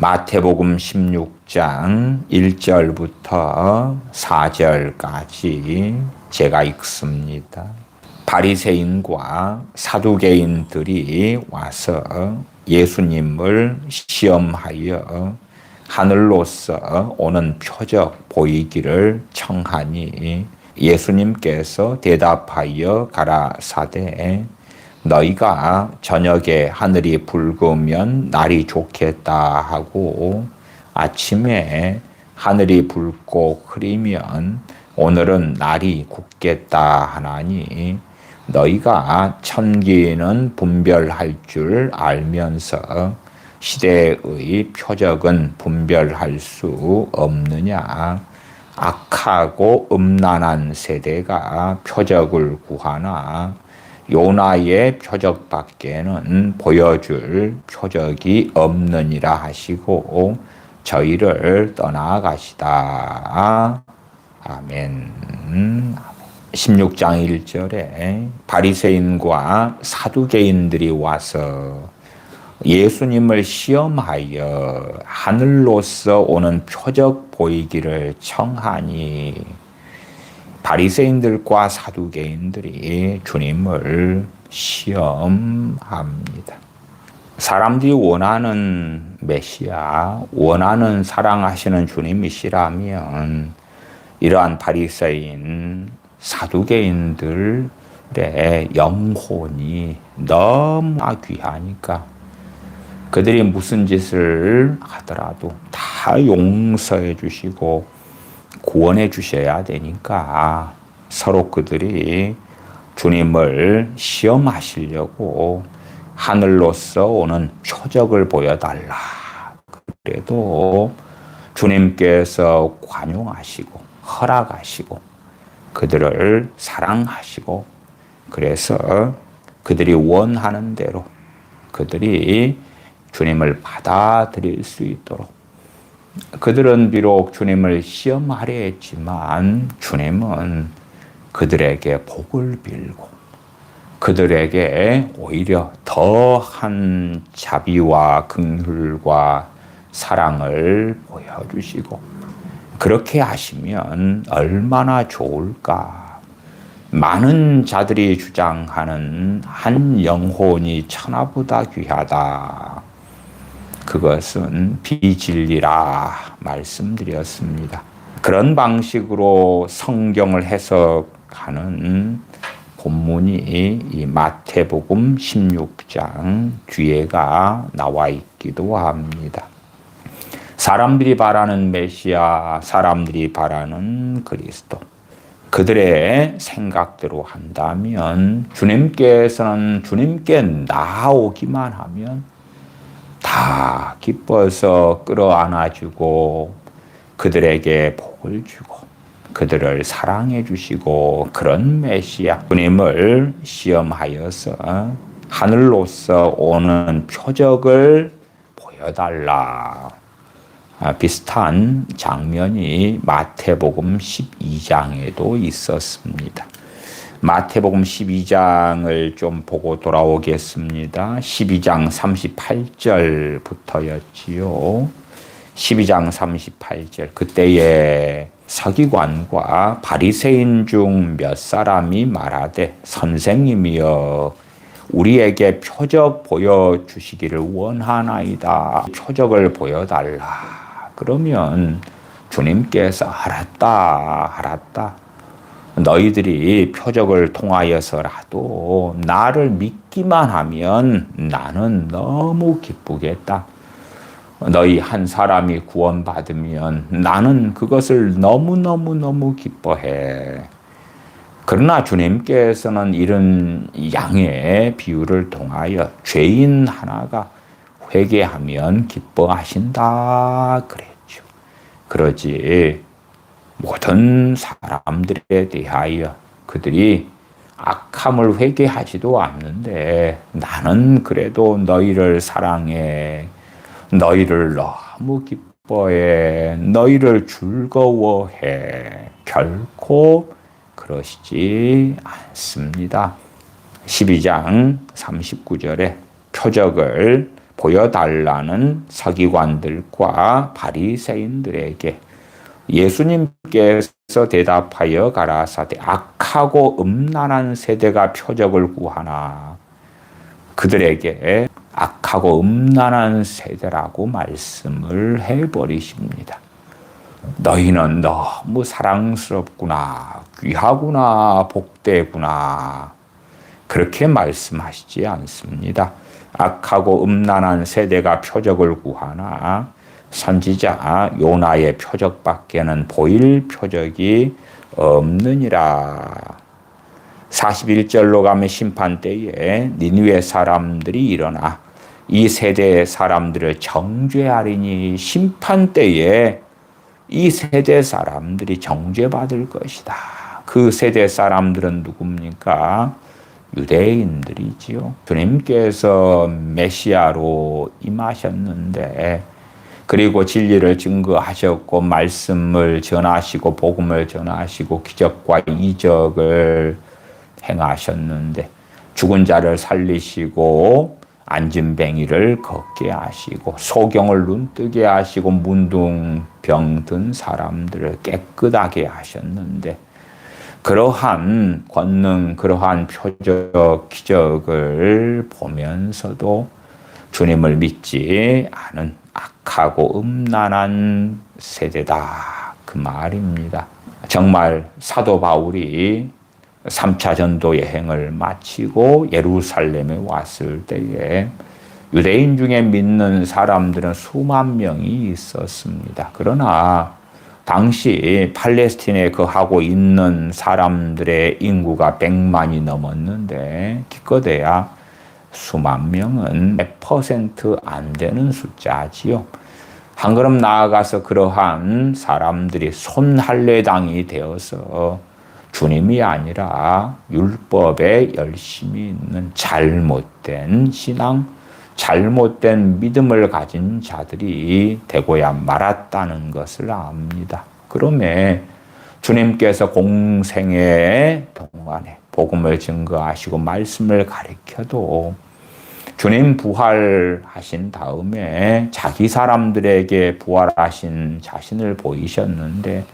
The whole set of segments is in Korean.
마태복음 16장 1절부터 4절까지 제가 읽습니다. 바리새인과 사두개인들이 와서 예수님을 시험하여 하늘로서 오는 표적 보이기를 청하니 예수님께서 대답하여 가라사대 너희가 저녁에 하늘이 붉으면 날이 좋겠다 하고 아침에 하늘이 붉고 흐리면 오늘은 날이 굳겠다 하나니 너희가 천기는 분별할 줄 알면서 시대의 표적은 분별할 수 없느냐. 악하고 음란한 세대가 표적을 구하나 요나의 표적밖에는 보여줄 표적이 없느니라 하시고 저희를 떠나가시다. 아멘. 16장 1절에 바리새인과 사두개인들이 와서 예수님을 시험하여 하늘로서 오는 표적 보이기를 청하니 바리새인들과 사두개인들이 주님을 시험합니다. 사람들이 원하는 메시아, 원하는 사랑하시는 주님이시라면 이러한 바리새인, 사두개인들의 영혼이 너무나 귀하니까 그들이 무슨 짓을 하더라도 다 용서해 주시고 구원해 주셔야 되니까 서로 그들이 주님을 시험하시려고 하늘로서 오는 표적을 보여달라. 그래도 주님께서 관용하시고 허락하시고 그들을 사랑하시고 그래서 그들이 원하는 대로 그들이 주님을 받아들일 수 있도록 그들은 비록 주님을 시험하려 했지만 주님은 그들에게 복을 빌고 그들에게 오히려 더한 자비와 긍휼과 사랑을 보여주시고 그렇게 하시면 얼마나 좋을까. 많은 자들이 주장하는 한 영혼이 천하보다 귀하다. 그것은 비진리라 말씀드렸습니다. 그런 방식으로 성경을 해석하는 본문이 이 마태복음 16장 뒤에가 나와 있기도 합니다. 사람들이 바라는 메시아, 사람들이 바라는 그리스도. 그들의 생각대로 한다면 주님께서는 주님께 나아오기만 하면 다 기뻐서 끌어안아주고 그들에게 복을 주고 그들을 사랑해 주시고 그런 메시아 주님을 시험하여서 하늘로서 오는 표적을 보여달라. 비슷한 장면이 마태복음 12장에도 있었습니다. 마태복음 12장을 좀 보고 돌아오겠습니다. 12장 38절부터였지요. 12장 38절. 그때에 서기관과 바리새인 중 몇 사람이 말하되 선생님이여 우리에게 표적 보여주시기를 원하나이다. 표적을 보여달라. 그러면 주님께서 알았다. 너희들이 표적을 통하여서라도 나를 믿기만 하면 나는 너무 기쁘겠다. 너희 한 사람이 구원받으면 나는 그것을 너무너무 기뻐해. 그러나 주님께서는 이런 양의 비유를 통하여 죄인 하나가 회개하면 기뻐하신다 그랬죠. 그러지 모든 사람들에 대하여 그들이 악함을 회개하지도 않는데 나는 그래도 너희를 사랑해. 너희를 너무 기뻐해. 너희를 즐거워해. 결코 그러시지 않습니다. 12장 39절에 표적을 보여달라는 서기관들과 바리새인들에게 예수님께서 대답하여 가라사대 악하고 음란한 세대가 표적을 구하나, 그들에게 악하고 음란한 세대라고 말씀을 해버리십니다. 너희는 너무 사랑스럽구나, 귀하구나, 복되구나, 그렇게 말씀하시지 않습니다. 악하고 음란한 세대가 표적을 구하나 선지자 요나의 표적밖에는 보일 표적이 없느니라. 41절로 가면 심판 때에 니느웨 사람들이 일어나 이 세대의 사람들을 정죄하리니, 심판 때에 이 세대 사람들이 정죄받을 것이다. 그 세대 사람들은 누굽니까? 유대인들이지요. 주님께서 메시아로 임하셨는데, 그리고 진리를 증거하셨고 말씀을 전하시고 복음을 전하시고 기적과 이적을 행하셨는데, 죽은 자를 살리시고 안진뱅이를 걷게 하시고 소경을 눈뜨게 하시고 문둥병 든 사람들을 깨끗하게 하셨는데, 그러한 권능, 그러한 표적, 기적을 보면서도 주님을 믿지 않은 악하고 음란한 세대다, 그 말입니다. 정말 사도 바울이 3차 전도 여행을 마치고 예루살렘에 왔을 때에 유대인 중에 믿는 사람들은 수만 명이 있었습니다. 그러나 당시 팔레스틴에 거하고 있는 사람들의 인구가 100만이 넘었는데 기껏해야 수만 명은 몇 퍼센트 안 되는 숫자지요. 한 걸음 나아가서 그러한 사람들이 손할례당이 되어서 주님이 아니라 율법에 열심히 있는 잘못된 신앙, 잘못된 믿음을 가진 자들이 되고야 말았다는 것을 압니다. 그러면 주님께서 공생의 동안에 복음을 증거하시고 말씀을 가르쳐도 주님 부활하신 다음에 자기 사람들에게 부활하신 자신을 보이셨는데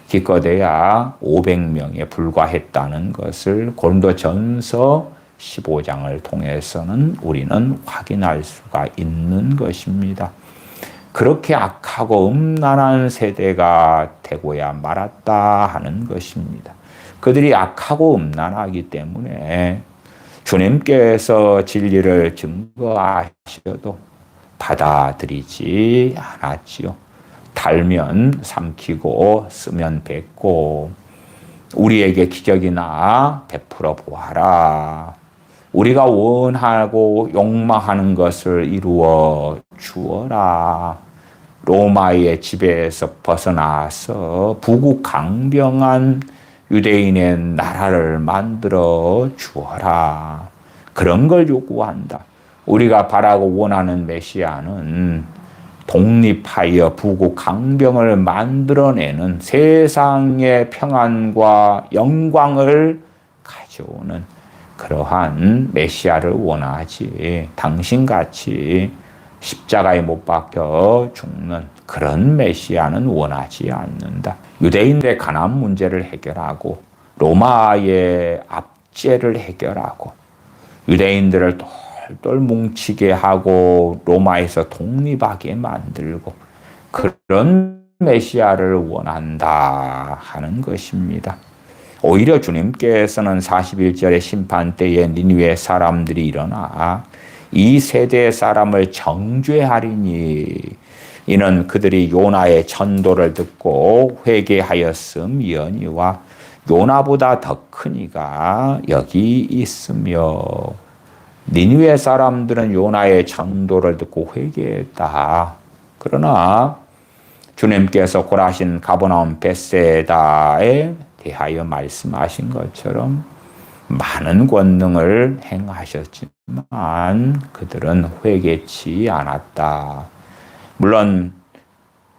기껏해야 500명에 불과했다는 것을 고린도전서 15장을 통해서는 우리는 확인할 수가 있는 것입니다. 그렇게 악하고 음란한 세대가 되고야 말았다 하는 것입니다. 그들이 악하고 음란하기 때문에 주님께서 진리를 증거하셔도 받아들이지 않았지요. 달면 삼키고 쓰면 뱉고 우리에게 기적이나 베풀어 보아라. 우리가 원하고 욕망하는 것을 이루어 주어라. 로마의 지배에서 벗어나서 부국강병한 유대인의 나라를 만들어 주어라. 그런 걸 요구한다. 우리가 바라고 원하는 메시아는 독립하여 부국강병을 만들어내는 세상의 평안과 영광을 가져오는 그러한 메시아를 원하지, 당신같이 십자가에 못 박혀 죽는 그런 메시아는 원하지 않는다. 유대인들의 가난 문제를 해결하고 로마의 압제를 해결하고 유대인들을 똘똘 뭉치게 하고 로마에서 독립하게 만들고 그런 메시아를 원한다 하는 것입니다. 오히려 주님께서는 41절의 심판 때에 니느웨 사람들이 일어나 이 세대의 사람을 정죄하리니, 이는 그들이 요나의 전도를 듣고 회개하였음이니와 요나보다 더 큰 이가 여기 있으며, 니느웨 사람들은 요나의 전도를 듣고 회개했다. 그러나 주님께서 고라신 가버나움 벳세다에 대하여 말씀하신 것처럼 많은 권능을 행하셨지만 그들은 회개치 않았다. 물론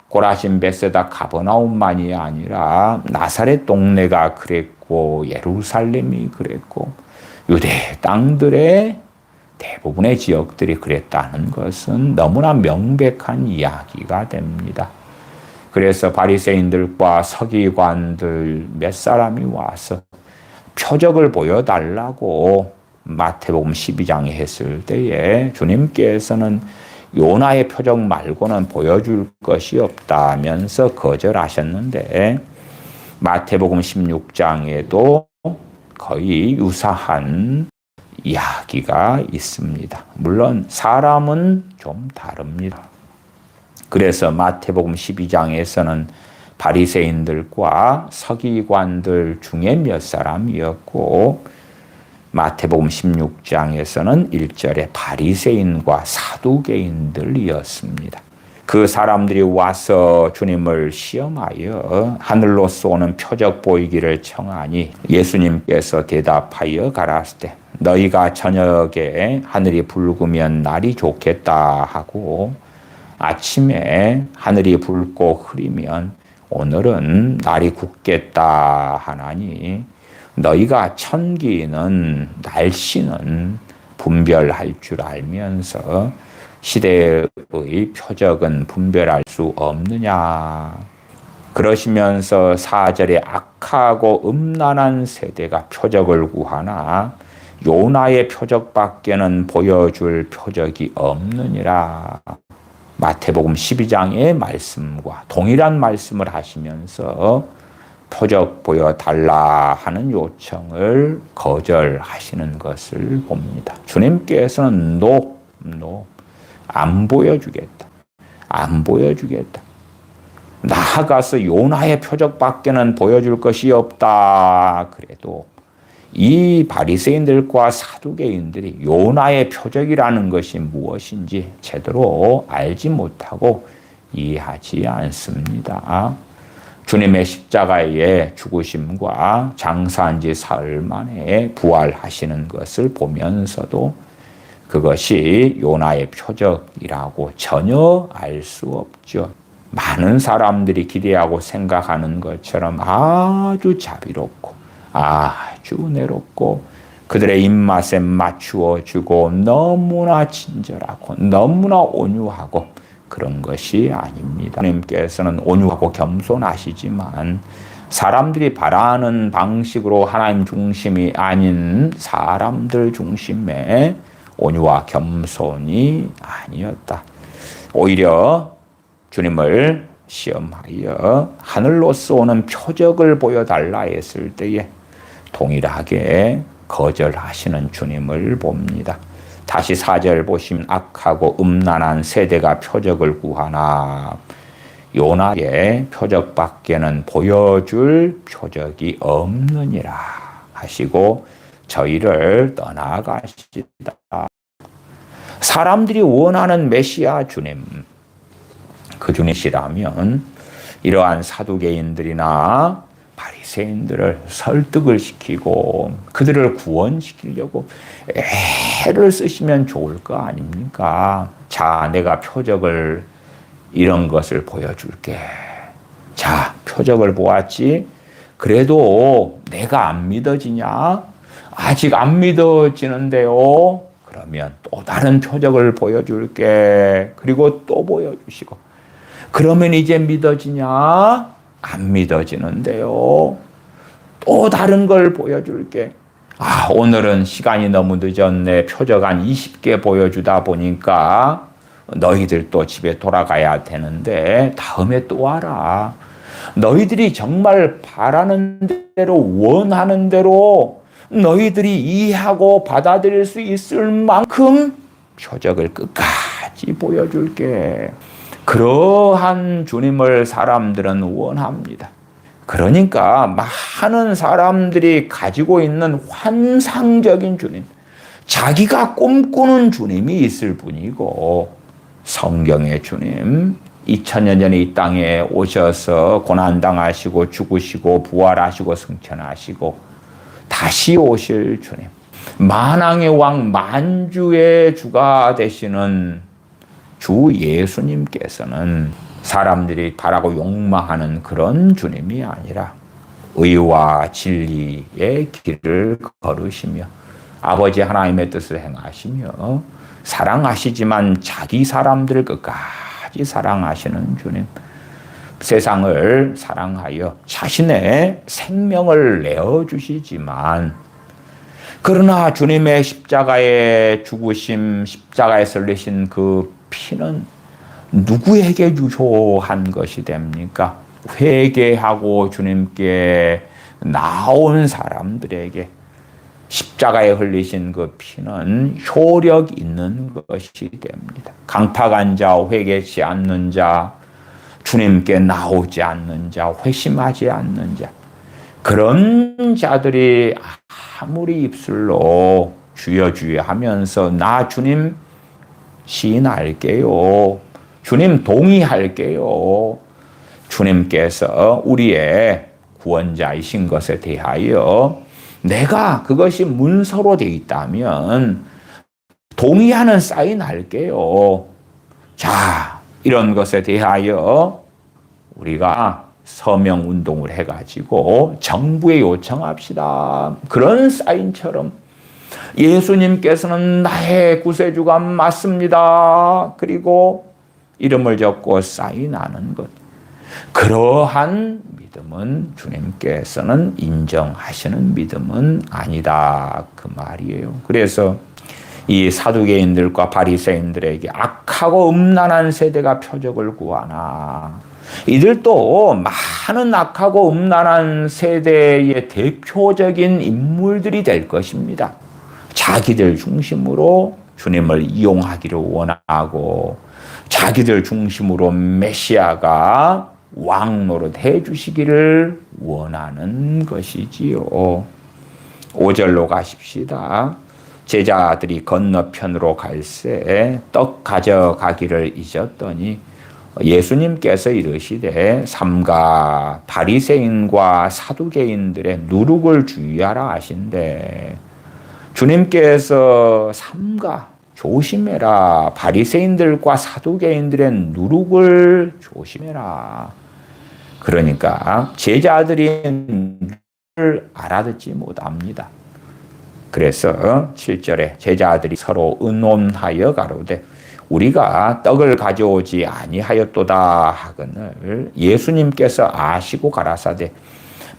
고라신 벳세다 가버나움만이 아니라 나사렛 동네가 그랬고 예루살렘이 그랬고 유대 땅들의 대부분의 지역들이 그랬다는 것은 너무나 명백한 이야기가 됩니다. 그래서 바리새인들과 서기관들 몇 사람이 와서 표적을 보여달라고 마태복음 12장에 했을 때에 주님께서는 요나의 표적 말고는 보여줄 것이 없다면서 거절하셨는데 마태복음 16장에도 거의 유사한 이야기가 있습니다. 물론 사람은 좀 다릅니다. 그래서 마태복음 12장에서는 바리새인들과 서기관들 중에 몇 사람이었고 마태복음 16장에서는 1절에 바리새인과 사두개인들이었습니다. 그 사람들이 와서 주님을 시험하여 하늘로서 오는 표적 보이기를 청하니 예수님께서 대답하여 가라사대 너희가 저녁에 하늘이 붉으면 날이 좋겠다 하고 아침에 하늘이 붉고 흐리면 오늘은 날이 굳겠다 하나니 너희가 천기는 날씨는 분별할 줄 알면서 시대의 표적은 분별할 수 없느냐. 그러시면서 4절에 악하고 음란한 세대가 표적을 구하나 요나의 표적밖에는 보여줄 표적이 없느니라. 마태복음 12장의 말씀과 동일한 말씀을 하시면서 표적 보여달라 하는 요청을 거절하시는 것을 봅니다. 주님께서는 안 보여주겠다. 안 보여주겠다. 나아가서 요나의 표적밖에는 보여줄 것이 없다. 그래도 이 바리새인들과 사두개인들이 요나의 표적이라는 것이 무엇인지 제대로 알지 못하고 이해하지 않습니다. 주님의 십자가의 죽으심과 장사한 지 사흘 만에 부활하시는 것을 보면서도 그것이 요나의 표적이라고 전혀 알 수 없죠. 많은 사람들이 기대하고 생각하는 것처럼 아주 자비롭고 아주 은혜롭고 그들의 입맛에 맞추어 주고 너무나 친절하고 너무나 온유하고 그런 것이 아닙니다. 하나님께서는 온유하고 겸손하시지만 사람들이 바라는 방식으로 하나님 중심이 아닌 사람들 중심의 온유와 겸손이 아니었다. 오히려 주님을 시험하여 하늘로서 오는 표적을 보여달라 했을 때에 동일하게 거절하시는 주님을 봅니다. 다시 4절 보시면 악하고 음란한 세대가 표적을 구하나 요나의 표적밖에는 보여줄 표적이 없느니라 하시고 저희를 떠나가시다. 사람들이 원하는 메시아 주님, 그 주님이시라면 이러한 사두개인들이나 바리새인들을 설득을 시키고 그들을 구원시키려고 애를 쓰시면 좋을 거 아닙니까? 자, 내가 표적을 이런 것을 보여줄게. 자, 표적을 보았지? 그래도 내가 안 믿어지냐? 아직 안 믿어지는데요? 그러면 또 다른 표적을 보여줄게. 그리고 또 보여주시고. 그러면 이제 믿어지냐? 안 믿어지는데요. 또 다른 걸 보여줄게. 아, 오늘은 시간이 너무 늦었네. 표적 한 20개 보여주다 보니까 너희들 또 집에 돌아가야 되는데 다음에 또 와라. 너희들이 정말 바라는 대로 원하는 대로 너희들이 이해하고 받아들일 수 있을 만큼 표적을 끝까지 보여줄게. 그러한 주님을 사람들은 원합니다. 그러니까 많은 사람들이 가지고 있는 환상적인 주님, 자기가 꿈꾸는 주님이 있을 뿐이고 성경의 주님, 2000년 전에 이 땅에 오셔서 고난당하시고 죽으시고 부활하시고 승천하시고 다시 오실 주님, 만왕의 왕 만주의 주가 되시는 주 예수님께서는 사람들이 바라고 욕망하는 그런 주님이 아니라 의와 진리의 길을 걸으시며 아버지 하나님의 뜻을 행하시며 사랑하시지만 자기 사람들을 끝까지 사랑하시는 주님. 세상을 사랑하여 자신의 생명을 내어주시지만 그러나 주님의 십자가의 죽으심, 십자가에서 흘리신 그 피는 누구에게 유효한 것이 됩니까? 회개하고 주님께 나온 사람들에게 십자가에 흘리신 그 피는 효력 있는 것이 됩니다. 강팍한 자, 회개치 않는 자, 주님께 나오지 않는 자, 회심하지 않는 자, 그런 자들이 아무리 입술로 주여 주여 하면서 나 주님 시인할게요, 주님 동의할게요, 주님께서 우리의 구원자이신 것에 대하여 내가 그것이 문서로 되어 있다면 동의하는 사인 할게요. 자, 이런 것에 대하여 우리가 서명 운동을 해가지고 정부에 요청합시다. 그런 사인처럼 예수님께서는 나의 구세주가 맞습니다. 그리고 이름을 적고 사인하는 것. 그러한 믿음은 주님께서는 인정하시는 믿음은 아니다. 그 말이에요. 그래서 이 사두개인들과 바리새인들에게 악하고 음란한 세대가 표적을 구하나, 이들도 많은 악하고 음란한 세대의 대표적인 인물들이 될 것입니다. 자기들 중심으로 주님을 이용하기를 원하고 자기들 중심으로 메시아가 왕 노릇 해주시기를 원하는 것이지요. 5절로 가십시다. 제자들이 건너편으로 갈새 떡 가져가기를 잊었더니 예수님께서 이르시되 삼가 바리새인과 사두개인들의 누룩을 주의하라 하신대. 주님께서 삼가 조심해라, 바리새인들과 사두개인들의 누룩을 조심해라. 그러니까 제자들이 누룩을 알아듣지 못합니다. 그래서 7절에 제자들이 서로 의논하여 가로되 우리가 떡을 가져오지 아니하였도다 하거늘 예수님께서 아시고 가라사대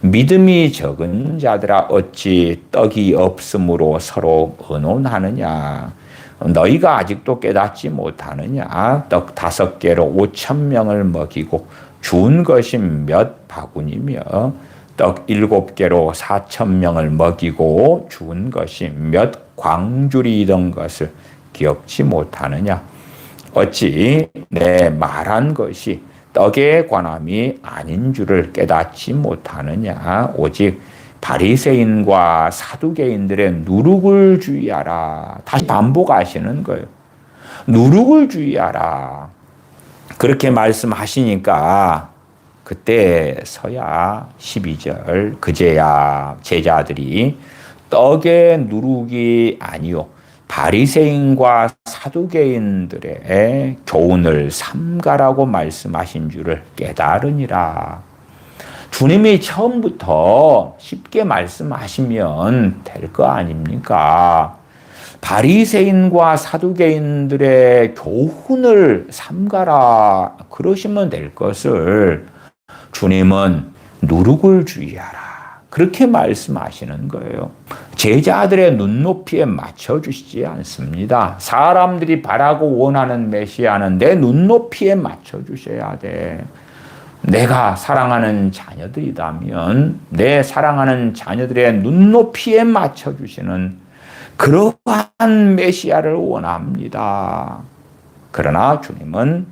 믿음이 적은 자들아 어찌 떡이 없으므로 서로 의논하느냐. 너희가 아직도 깨닫지 못하느냐. 떡 5개로 5,000명을 먹이고 준 것이 몇 바구니며 떡 7개로 4,000명을 먹이고 준 것이 몇 광주리이던 것을 기억지 못하느냐. 어찌 내 말한 것이 떡에 관함이 아닌 줄을 깨닫지 못하느냐. 오직 바리새인과 사두개인들의 누룩을 주의하라. 다시 반복하시는 거예요. 누룩을 주의하라. 그렇게 말씀하시니까 그때서야 12절 그제야 제자들이 떡의 누룩이 아니요 바리새인과 사두개인들의 교훈을 삼가라고 말씀하신 줄을 깨달으니라. 주님이 처음부터 쉽게 말씀하시면 될 거 아닙니까? 바리새인과 사두개인들의 교훈을 삼가라 그러시면 될 것을 주님은 누룩을 주의하라 그렇게 말씀하시는 거예요. 제자들의 눈높이에 맞춰주시지 않습니다. 사람들이 바라고 원하는 메시아는 내 눈높이에 맞춰주셔야 돼. 내가 사랑하는 자녀들이라면 내 사랑하는 자녀들의 눈높이에 맞춰주시는 그러한 메시아를 원합니다. 그러나 주님은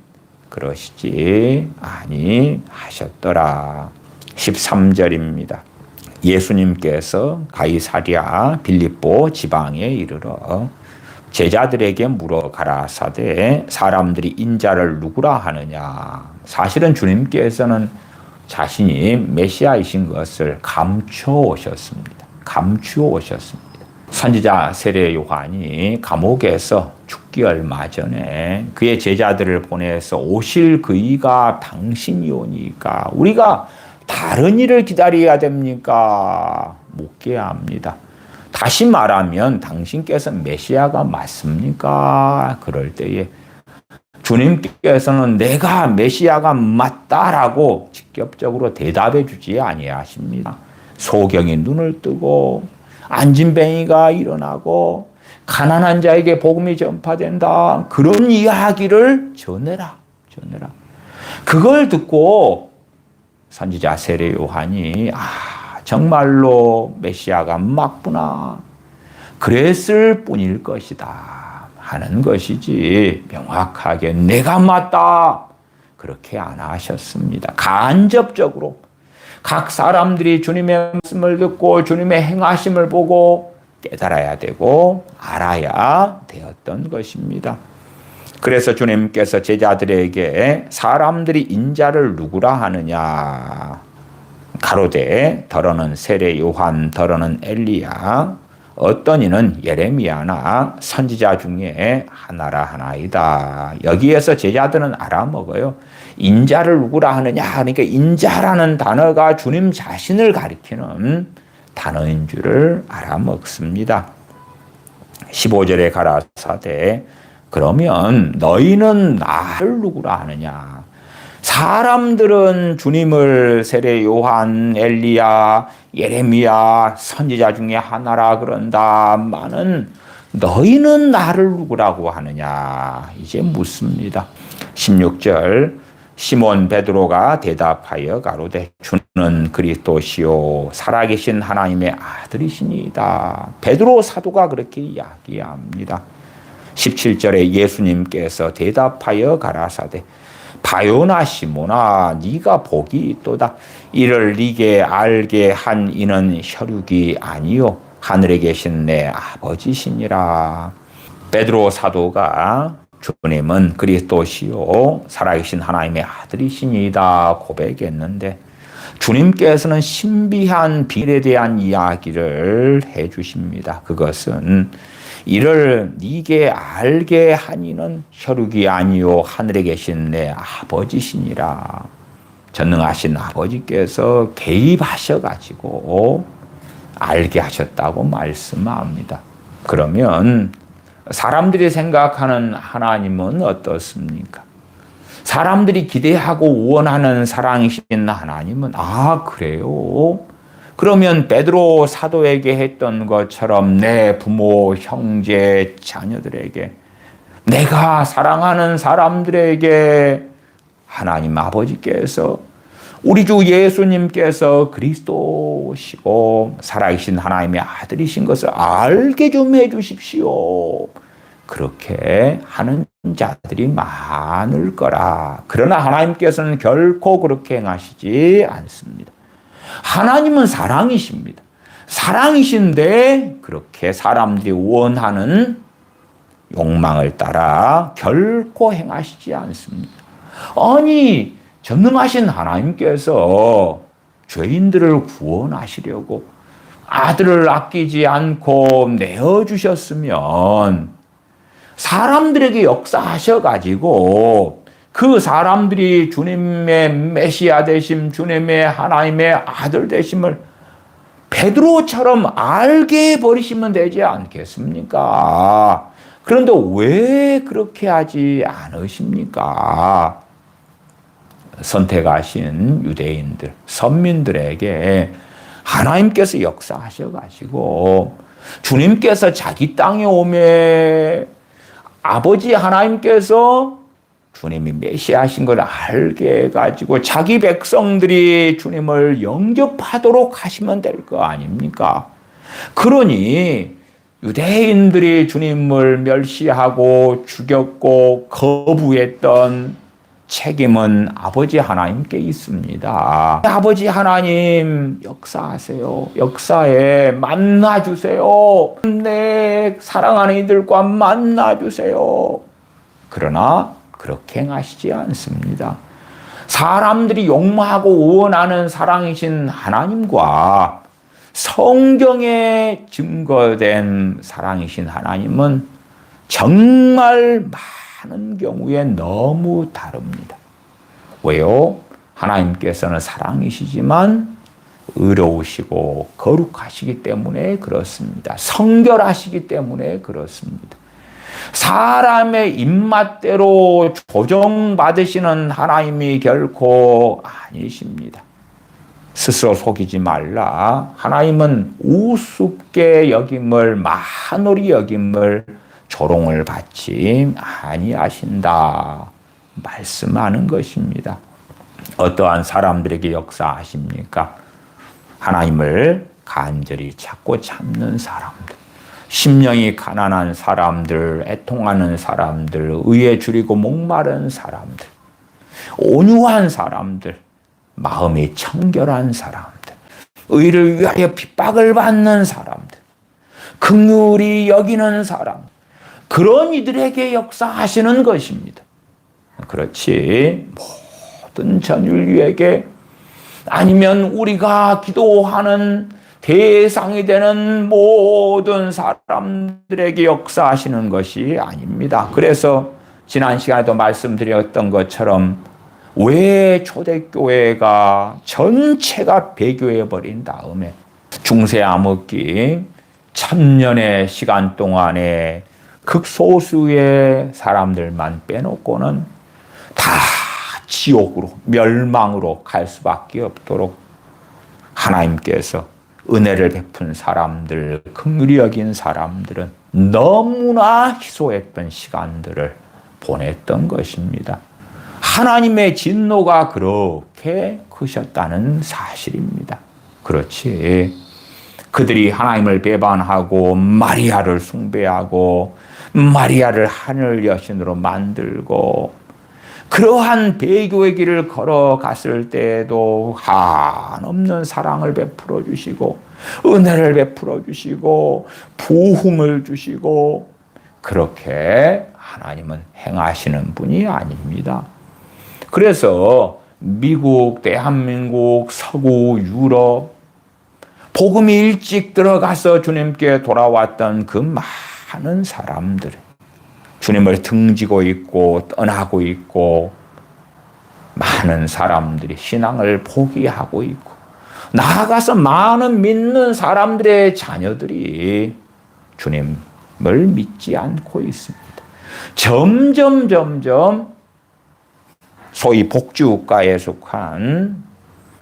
그러시지 아니하셨더라. 13절입니다. 예수님께서 가이사랴 빌립보 지방에 이르러 제자들에게 물어 가라사대 사람들이 인자를 누구라 하느냐. 사실은 주님께서는 자신이 메시아이신 것을 감추어 오셨습니다. 선지자 세례 요한이 감옥에서 죽기 얼마 전에 그의 제자들을 보내서 오실 그이가 당신이오니까 우리가 다른 일을 기다려야 됩니까? 묻게 합니다. 다시 말하면 당신께서 메시아가 맞습니까? 그럴 때에 주님께서는 내가 메시아가 맞다라고 직접적으로 대답해 주지 아니하십니다. 소경이 눈을 뜨고 안진뱅이가 일어나고 가난한 자에게 복음이 전파된다. 그런 이야기를 전해라. 그걸 듣고 선지자 세례 요한이 정말로 메시아가 맞구나. 그랬을 뿐일 것이다 하는 것이지 명확하게 내가 맞다 그렇게 안 하셨습니다. 간접적으로 각 사람들이 주님의 말씀을 듣고 주님의 행하심을 보고 깨달아야 되고 알아야 되었던 것입니다. 그래서 주님께서 제자들에게 사람들이 인자를 누구라 하느냐 가로되 더러는 세례 요한 더러는 엘리야 어떤 이는 예레미야나 선지자 중에 하나라 하나이다. 여기에서 제자들은 알아먹어요. 인자를 누구라 하느냐 그러니까 인자라는 단어가 주님 자신을 가리키는 단어인 줄을 알아먹습니다. 15절에 가라사대 그러면 너희는 나를 누구라 하느냐. 사람들은 주님을 세례 요한, 엘리야, 예레미야, 선지자 중에 하나라 그런다마는 너희는 나를 누구라고 하느냐 이제 묻습니다. 16절 시몬 베드로가 대답하여 가로되 주는 그리스도시요 살아계신 하나님의 아들이시니이다. 베드로 사도가 그렇게 이야기합니다. 17절에 예수님께서 대답하여 가라사대 바요나 시몬아 네가 복이 있도다. 이를 네게 알게 한 이는 혈육이 아니요 하늘에 계신 내 아버지시니라. 베드로 사도가 주님은 그리스도시요 살아계신 하나님의 아들이시니이다 고백했는데 주님께서는 신비한 비밀에 대한 이야기를 해 주십니다. 그것은 이를 네게 알게 하니는 혈육이 아니요 하늘에 계신 내 아버지시니라. 전능하신 아버지께서 개입하셔가지고 알게 하셨다고 말씀합니다. 그러면 사람들이 생각하는 하나님은 어떻습니까? 사람들이 기대하고 원하는 사랑이신 하나님은 그래요? 그러면 베드로 사도에게 했던 것처럼 내 부모, 형제, 자녀들에게 내가 사랑하는 사람들에게 하나님 아버지께서 우리 주 예수님께서 그리스도시고 살아계신 하나님의 아들이신 것을 알게 좀 해주십시오. 그렇게 하는 자들이 많을 거라. 그러나 하나님께서는 결코 그렇게 행하시지 않습니다. 하나님은 사랑이십니다. 사랑이신데 그렇게 사람들이 원하는 욕망을 따라 결코 행하시지 않습니다. 아니, 전능하신 하나님께서 죄인들을 구원하시려고 아들을 아끼지 않고 내어주셨으면 사람들에게 역사하셔가지고 그 사람들이 주님의 메시아 되심, 주님의 하나님의 아들 되심을 베드로처럼 알게 해버리시면 되지 않겠습니까? 그런데 왜 그렇게 하지 않으십니까? 선택하신 유대인들, 선민들에게 하나님께서 역사하셔가지고 주님께서 자기 땅에 오매 아버지 하나님께서 주님이 메시아신 걸 알게 해가지고 자기 백성들이 주님을 영접하도록 하시면 될 거 아닙니까? 그러니 유대인들이 주님을 멸시하고 죽였고 거부했던 책임은 아버지 하나님께 있습니다. 아버지 하나님 역사하세요. 역사에 만나주세요. 내 사랑하는 이들과 만나주세요. 그러나 그렇게 행하시지 않습니다. 사람들이 욕망하고 원하는 사랑이신 하나님과 성경에 증거된 사랑이신 하나님은 정말 많은 경우에 너무 다릅니다. 왜요? 하나님께서는 사랑이시지만 의로우시고 거룩하시기 때문에 그렇습니다. 성결하시기 때문에 그렇습니다. 사람의 입맛대로 조정받으시는 하나님이 결코 아니십니다. 스스로 속이지 말라. 하나님은 우습게 여김을, 만홀히 여김을, 조롱을 받지 아니하신다 말씀하는 것입니다. 어떠한 사람들에게 역사하십니까? 하나님을 간절히 찾고 참는 사람들, 심령이 가난한 사람들, 애통하는 사람들, 의에 줄이고 목마른 사람들, 온유한 사람들, 마음이 청결한 사람들, 의를 위하여 핍박을 받는 사람들, 긍휼히 여기는 사람, 그런 이들에게 역사하시는 것입니다. 그렇지 모든 전인류에게, 아니면 우리가 기도하는 대상이 되는 모든 사람들에게 역사하시는 것이 아닙니다. 그래서 지난 시간에도 말씀드렸던 것처럼 왜 초대교회가 전체가 배교해버린 다음에 중세 암흑기 1000년의 시간 동안에 극소수의 사람들만 빼놓고는 다 지옥으로, 멸망으로 갈 수밖에 없도록 하나님께서 은혜를 베푼 사람들, 긍휼히 여긴 사람들은 너무나 희소했던 시간들을 보냈던 것입니다. 하나님의 진노가 그렇게 크셨다는 사실입니다. 그렇지. 그들이 하나님을 배반하고 마리아를 숭배하고 마리아를 하늘 여신으로 만들고 그러한 배교의 길을 걸어갔을 때에도 한없는 사랑을 베풀어 주시고 은혜를 베풀어 주시고 부흥을 주시고, 그렇게 하나님은 행하시는 분이 아닙니다. 그래서 미국, 대한민국, 서구, 유럽, 복음이 일찍 들어가서 주님께 돌아왔던 그 많은 사람들, 주님을 등지고 있고 떠나고 있고, 많은 사람들이 신앙을 포기하고 있고, 나아가서 많은 믿는 사람들의 자녀들이 주님을 믿지 않고 있습니다. 점점 소위 복지국가에 속한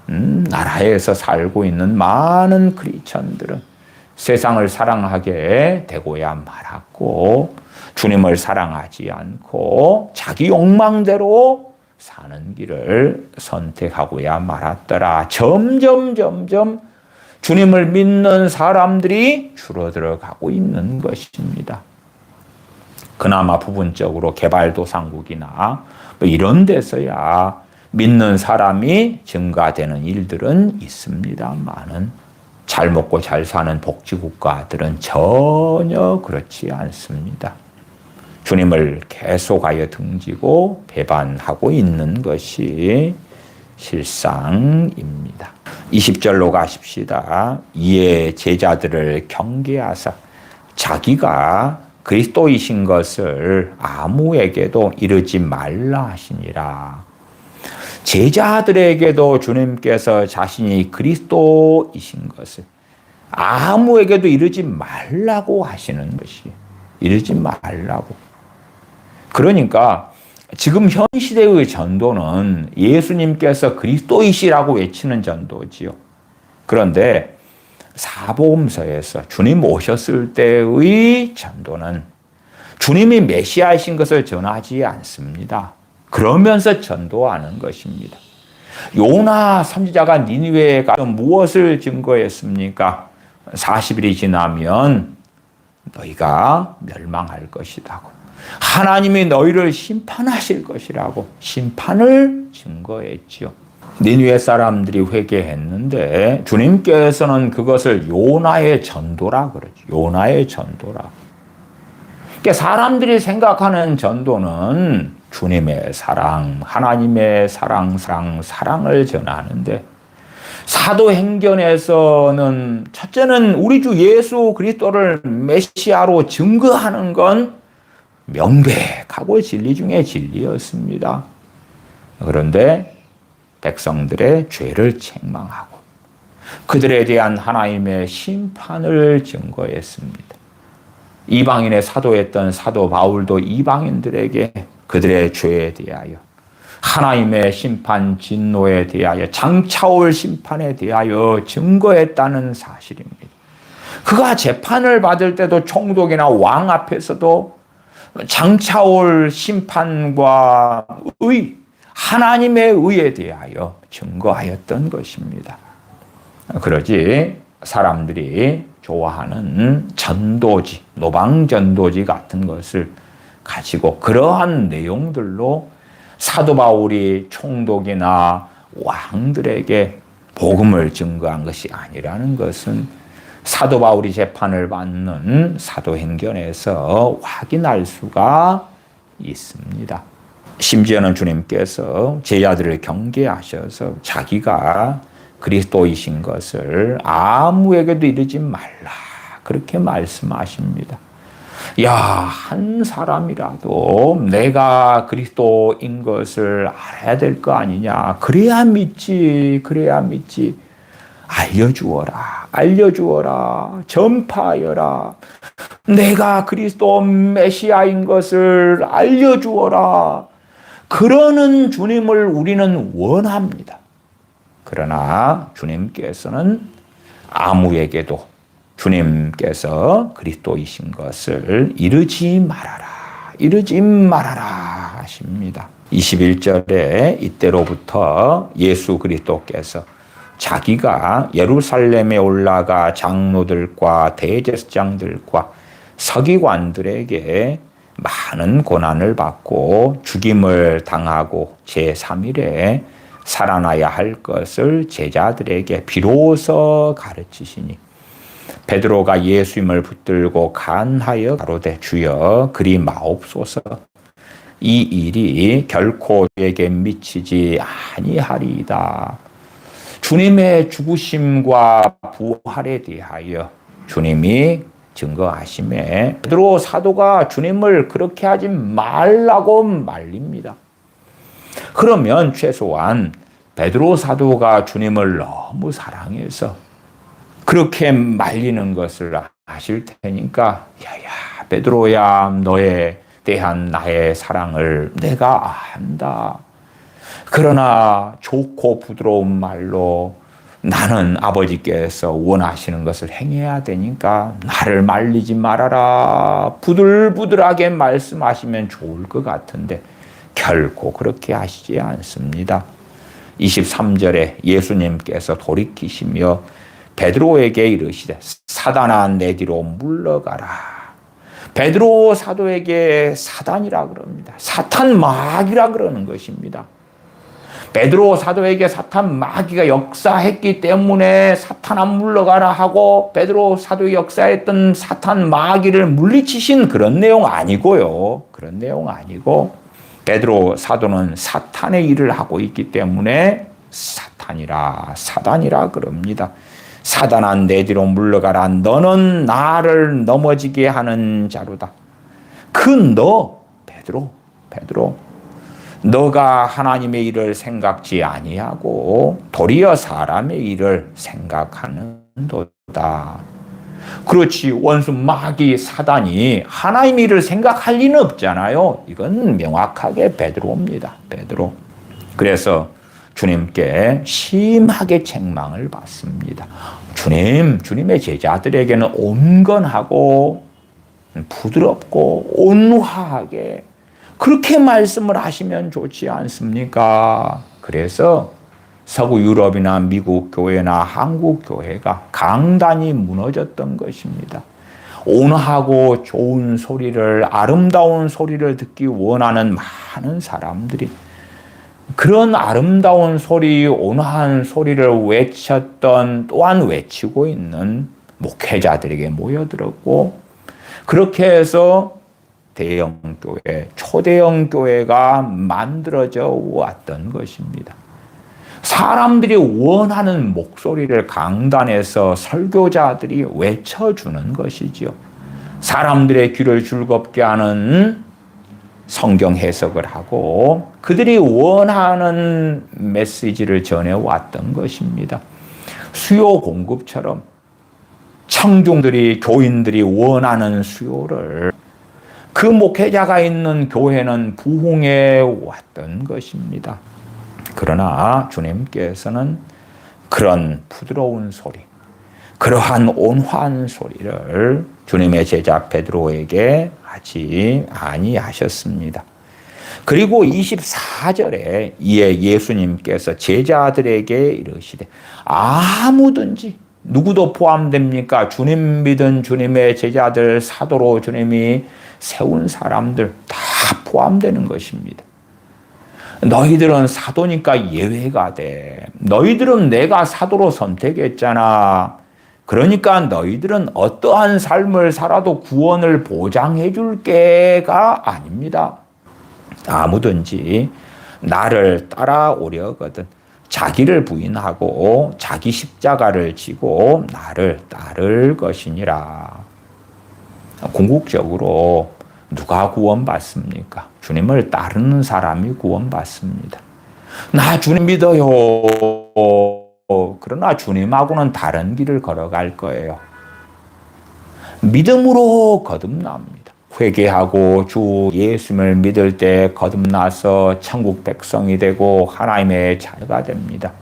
나라에서 살고 있는 많은 크리스천들은 세상을 사랑하게 되고야 말았고, 주님을 사랑하지 않고 자기 욕망대로 사는 길을 선택하고야 말았더라. 점점 주님을 믿는 사람들이 줄어들어 가고 있는 것입니다. 그나마 부분적으로 개발도상국이나 이런 데서야 믿는 사람이 증가되는 일들은 있습니다만은 잘 먹고 잘 사는 복지국가들은 전혀 그렇지 않습니다. 주님을 계속하여 등지고 배반하고 있는 것이 실상입니다. 20절로 가십시다. 이에 제자들을 경계하사 자기가 그리스도이신 것을 아무에게도 이르지 말라 하시니라. 제자들에게도 주님께서 자신이 그리스도이신 것을 아무에게도 이르지 말라고 하시는 것이에요. 이르지 말라고. 그러니까 지금 현 시대의 전도는 예수님께서 그리스도이시라고 외치는 전도지요. 그런데 사복음서에서 주님 오셨을 때의 전도는 주님이 메시아이신 것을 전하지 않습니다. 그러면서 전도하는 것입니다. 요나 선지자가 니느웨에 가서 무엇을 증거했습니까? 40일이 지나면 너희가 멸망할 것이라고, 하나님이 너희를 심판하실 것이라고 심판을 증거했지요. 니느웨 사람들이 회개했는데 주님께서는 그것을 요나의 전도라 그러죠. 요나의 전도라. 그러니까 사람들이 생각하는 전도는 주님의 사랑, 하나님의 사랑을 전하는데, 사도행전에서는 첫째는 우리 주 예수 그리스도를 메시아로 증거하는 건 명백하고 진리 중에 진리였습니다. 그런데 백성들의 죄를 책망하고 그들에 대한 하나님의 심판을 증거했습니다. 이방인의 사도였던 사도 바울도 이방인들에게 그들의 죄에 대하여, 하나님의 심판 진노에 대하여, 장차올 심판에 대하여 증거했다는 사실입니다. 그가 재판을 받을 때도 총독이나 왕 앞에서도 장차올 심판과 하나님의 의에 대하여 증거하였던 것입니다. 그러지 사람들이 좋아하는 전도지, 노방전도지 같은 것을 가지고 그러한 내용들로 사도 바울이 총독이나 왕들에게 복음을 증거한 것이 아니라는 것은 사도 바울이 재판을 받는 사도행전에서 확인할 수가 있습니다. 심지어는 주님께서 제자들을 경계하셔서 자기가 그리스도이신 것을 아무에게도 이르지 말라, 그렇게 말씀하십니다. 야, 한 사람이라도 내가 그리스도인 것을 알아야 될 거 아니냐. 그래야 믿지, 그래야 믿지. 알려주어라, 전파하여라. 내가 그리스도 메시아인 것을 알려주어라. 그러는 주님을 우리는 원합니다. 그러나 주님께서는 아무에게도 주님께서 그리스도이신 것을 이르지 말아라 하십니다. 21절에 이때로부터 예수 그리스도께서 자기가 예루살렘에 올라가 장로들과 대제사장들과 서기관들에게 많은 고난을 받고 죽임을 당하고 제3일에 살아나야 할 것을 제자들에게 비로소 가르치시니 베드로가 예수님을 붙들고 간하여 가로되 주여 그리 마옵소서. 이 일이 결코 저에게 미치지 아니하리이다. 주님의 죽으심과 부활에 대하여 주님이 증거하심에 베드로 사도가 주님을 그렇게 하지 말라고 말립니다. 그러면 최소한 베드로 사도가 주님을 너무 사랑해서 그렇게 말리는 것을 아실 테니까 야야 베드로야, 너에 대한 나의 사랑을 내가 안다. 그러나 좋고 부드러운 말로 나는 아버지께서 원하시는 것을 행해야 되니까 나를 말리지 말아라. 부들부들하게 말씀하시면 좋을 것 같은데 결코 그렇게 하시지 않습니다. 23절에 예수님께서 돌이키시며 베드로에게 이르시되 사단아 내 뒤로 물러가라. 베드로 사도에게 사단이라 그럽니다. 사탄 마귀라 그러는 것입니다. 베드로 사도에게 사탄 마귀가 역사했기 때문에 사탄아 물러가라 하고 베드로 사도의 역사했던 사탄 마귀를 물리치신 그런 내용 아니고요. 그런 내용 아니고 베드로 사도는 사탄의 일을 하고 있기 때문에 사단이라 그럽니다. 사단아 내 뒤로 물러가라. 너는 나를 넘어지게 하는 자로다. 너 베드로 너가 하나님의 일을 생각지 아니하고 도리어 사람의 일을 생각하는도다. 그렇지, 원수 마귀 사단이 하나님의 일을 생각할 리는 없잖아요. 이건 명확하게 베드로입니다. 베드로. 그래서 주님께 심하게 책망을 받습니다. 주님의 제자들에게는 온건하고 부드럽고 온화하게 그렇게 말씀을 하시면 좋지 않습니까? 그래서 서구 유럽이나 미국 교회나 한국 교회가 강단이 무너졌던 것입니다. 온화하고 좋은 소리를, 아름다운 소리를 듣기 원하는 많은 사람들이 그런 아름다운 소리, 온화한 소리를 외쳤던, 또한 외치고 있는 목회자들에게 모여들었고, 그렇게 해서 대형교회, 초대형 교회가 만들어져 왔던 것입니다. 사람들이 원하는 목소리를 강단에서 설교자들이 외쳐주는 것이지요. 사람들의 귀를 즐겁게 하는 성경 해석을 하고 그들이 원하는 메시지를 전해왔던 것입니다. 수요 공급처럼 청중들이, 교인들이 원하는 수요를 그 목회자가 있는 교회는 부흥해 왔던 것입니다. 그러나 주님께서는 그런 부드러운 소리, 그러한 온화한 소리를 주님의 제자 베드로에게 하지 아니하셨습니다. 그리고 24절에 이에 예수님께서 제자들에게 이르시되 아무든지 누구도 포함됩니까? 주님 믿은 주님의 제자들, 사도로 주님이 세운 사람들 다 포함되는 것입니다. 너희들은 사도니까 예외가 돼. 너희들은 내가 사도로 선택했잖아. 그러니까 너희들은 어떠한 삶을 살아도 구원을 보장해 줄게가 아닙니다. 아무든지 나를 따라오려거든 자기를 부인하고 자기 십자가를 지고 나를 따를 것이니라. 궁극적으로 누가 구원받습니까? 주님을 따르는 사람이 구원받습니다. 나 주님 믿어요. 그러나 주님하고는 다른 길을 걸어갈 거예요. 믿음으로 거듭납니다. 회개하고 주 예수님을 믿을 때 거듭나서 천국 백성이 되고 하나님의 자녀가 됩니다.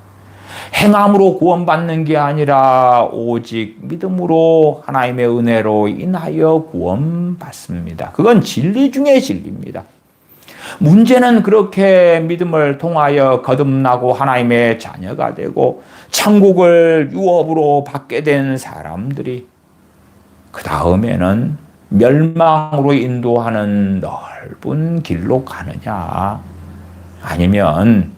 행함으로 구원받는 게 아니라 오직 믿음으로 하나님의 은혜로 인하여 구원받습니다. 그건 진리 중에 진리입니다. 문제는 그렇게 믿음을 통하여 거듭나고 하나님의 자녀가 되고 천국을 유업으로 받게 된 사람들이 그 다음에는 멸망으로 인도하는 넓은 길로 가느냐, 아니면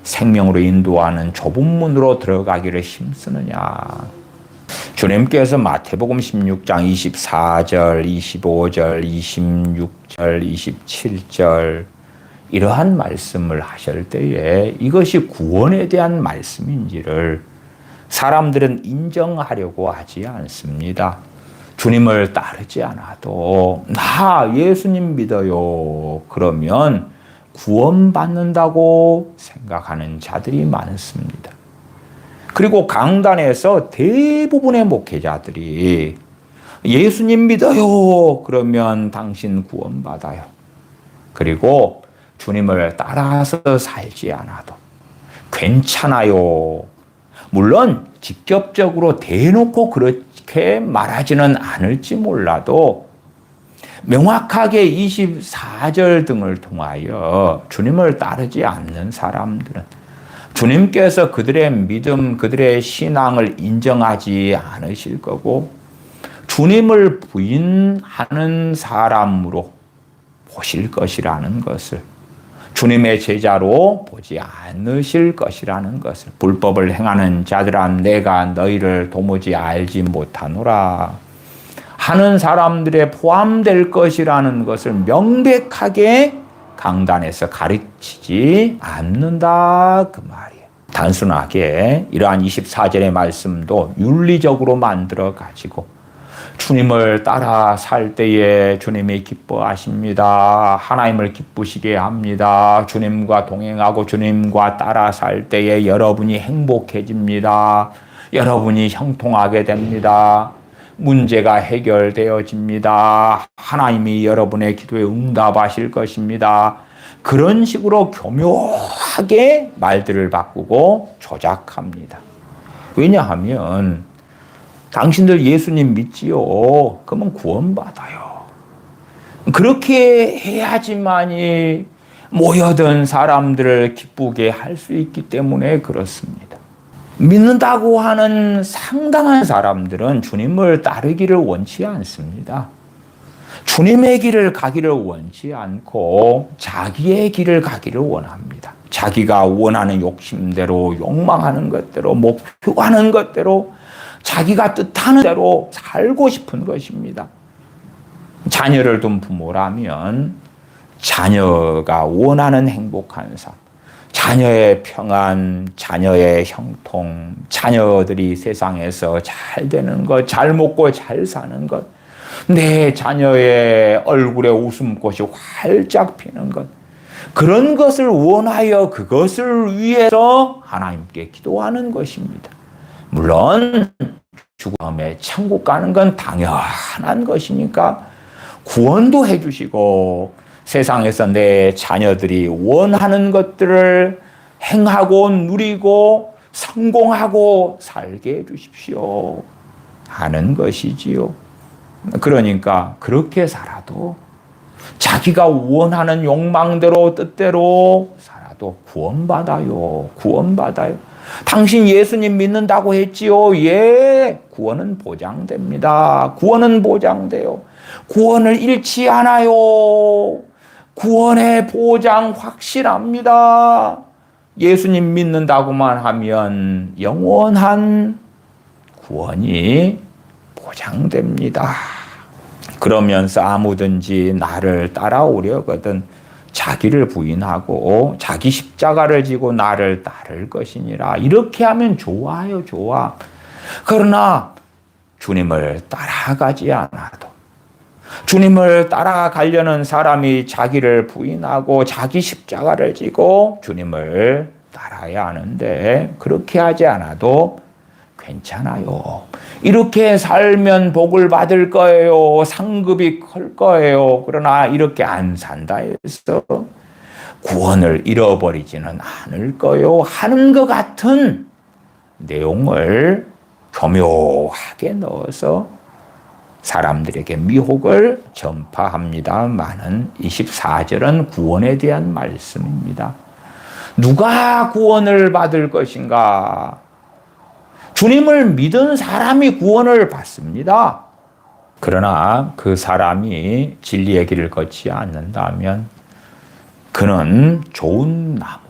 생명으로 인도하는 좁은 문으로 들어가기를 힘쓰느냐. 주님께서 마태복음 16장 24절, 25절, 26절, 27절 이러한 말씀을 하실 때에 이것이 구원에 대한 말씀인지를 사람들은 인정하려고 하지 않습니다. 주님을 따르지 않아도 나 예수님 믿어요. 그러면 구원받는다고 생각하는 자들이 많습니다. 그리고 강단에서 대부분의 목회자들이 예수님 믿어요. 그러면 당신 구원받아요. 그리고 주님을 따라서 살지 않아도 괜찮아요. 물론 직접적으로 대놓고 그렇게 말하지는 않을지 몰라도 명확하게 24절 등을 통하여 주님을 따르지 않는 사람들은 주님께서 그들의 믿음, 그들의 신앙을 인정하지 않으실 거고 주님을 부인하는 사람으로 보실 것이라는 것을, 주님의 제자로 보지 않으실 것이라는 것을, 불법을 행하는 자들아 내가 너희를 도무지 알지 못하노라 하는 사람들에 포함될 것이라는 것을 명백하게 강단에서 가르치지 않는다 그 말이에요. 단순하게 이러한 24절의 말씀도 윤리적으로 만들어 가지고 주님을 따라 살 때에 주님이 기뻐하십니다. 하나님을 기쁘시게 합니다. 주님과 동행하고 주님과 따라 살 때에 여러분이 행복해집니다. 여러분이 형통하게 됩니다. 문제가 해결되어집니다. 하나님이 여러분의 기도에 응답하실 것입니다. 그런 식으로 교묘하게 말들을 바꾸고 조작합니다. 왜냐하면 당신들 예수님 믿지요? 그러면 구원받아요. 그렇게 해야지만이 모여든 사람들을 기쁘게 할 수 있기 때문에 그렇습니다. 믿는다고 하는 상당한 사람들은 주님을 따르기를 원치 않습니다. 주님의 길을 가기를 원치 않고 자기의 길을 가기를 원합니다. 자기가 원하는 욕심대로, 욕망하는 것대로, 목표하는 것대로, 자기가 뜻하는 대로 살고 싶은 것입니다. 자녀를 둔 부모라면 자녀가 원하는 행복한 삶, 자녀의 평안, 자녀의 형통, 자녀들이 세상에서 잘 되는 것, 잘 먹고 잘 사는 것, 내 자녀의 얼굴에 웃음꽃이 활짝 피는 것, 그런 것을 원하여 그것을 위해서 하나님께 기도하는 것입니다. 물론 죽음에 천국 가는 건 당연한 것이니까 구원도 해주시고 세상에서 내 자녀들이 원하는 것들을 행하고 누리고 성공하고 살게 해주십시오 하는 것이지요. 그러니까 그렇게 살아도 자기가 원하는 욕망대로 뜻대로 살아도 구원받아요. 구원받아요. 당신 예수님 믿는다고 했지요? 예, 구원은 보장됩니다. 구원은 보장돼요. 구원을 잃지 않아요. 구원의 보장 확실합니다. 예수님 믿는다고만 하면 영원한 구원이 보장됩니다. 그러면서 아무든지 나를 따라오려거든 자기를 부인하고 자기 십자가를 지고 나를 따를 것이니라. 이렇게 하면 좋아요, 좋아. 그러나 주님을 따라가지 않아도 주님을 따라가려는 사람이 자기를 부인하고 자기 십자가를 지고 주님을 따라야 하는데 그렇게 하지 않아도 괜찮아요. 이렇게 살면 복을 받을 거예요. 상급이 클 거예요. 그러나 이렇게 안 산다 해서 구원을 잃어버리지는 않을 거예요. 하는 것 같은 내용을 교묘하게 넣어서 사람들에게 미혹을 전파합니다마는 24절은 구원에 대한 말씀입니다. 누가 구원을 받을 것인가? 주님을 믿은 사람이 구원을 받습니다. 그러나 그 사람이 진리의 길을 걷지 않는다면 그는 좋은 나무.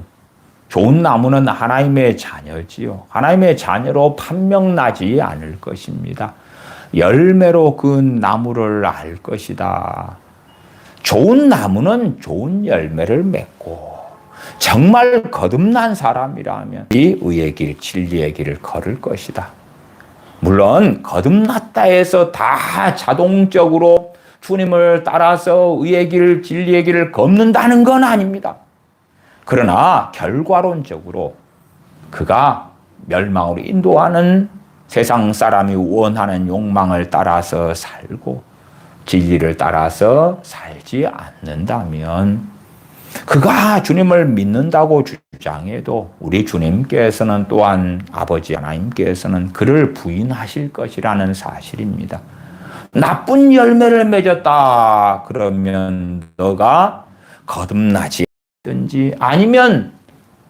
좋은 나무는 하나님의 자녀지요. 하나님의 자녀로 판명나지 않을 것입니다. 열매로 그 나무를 알 것이다. 좋은 나무는 좋은 열매를 맺고 정말 거듭난 사람이라면 이 의의 길, 진리의 길을 걸을 것이다. 물론 거듭났다 해서 다 자동적으로 주님을 따라서 의의 길, 진리의 길을 걷는다는 건 아닙니다. 그러나 결과론적으로 그가 멸망으로 인도하는 세상 사람이 원하는 욕망을 따라서 살고 진리를 따라서 살지 않는다면 그가 주님을 믿는다고 주장해도 우리 주님께서는 또한 아버지 하나님께서는 그를 부인하실 것이라는 사실입니다. 나쁜 열매를 맺었다 그러면 너가 거듭나지 든지 아니면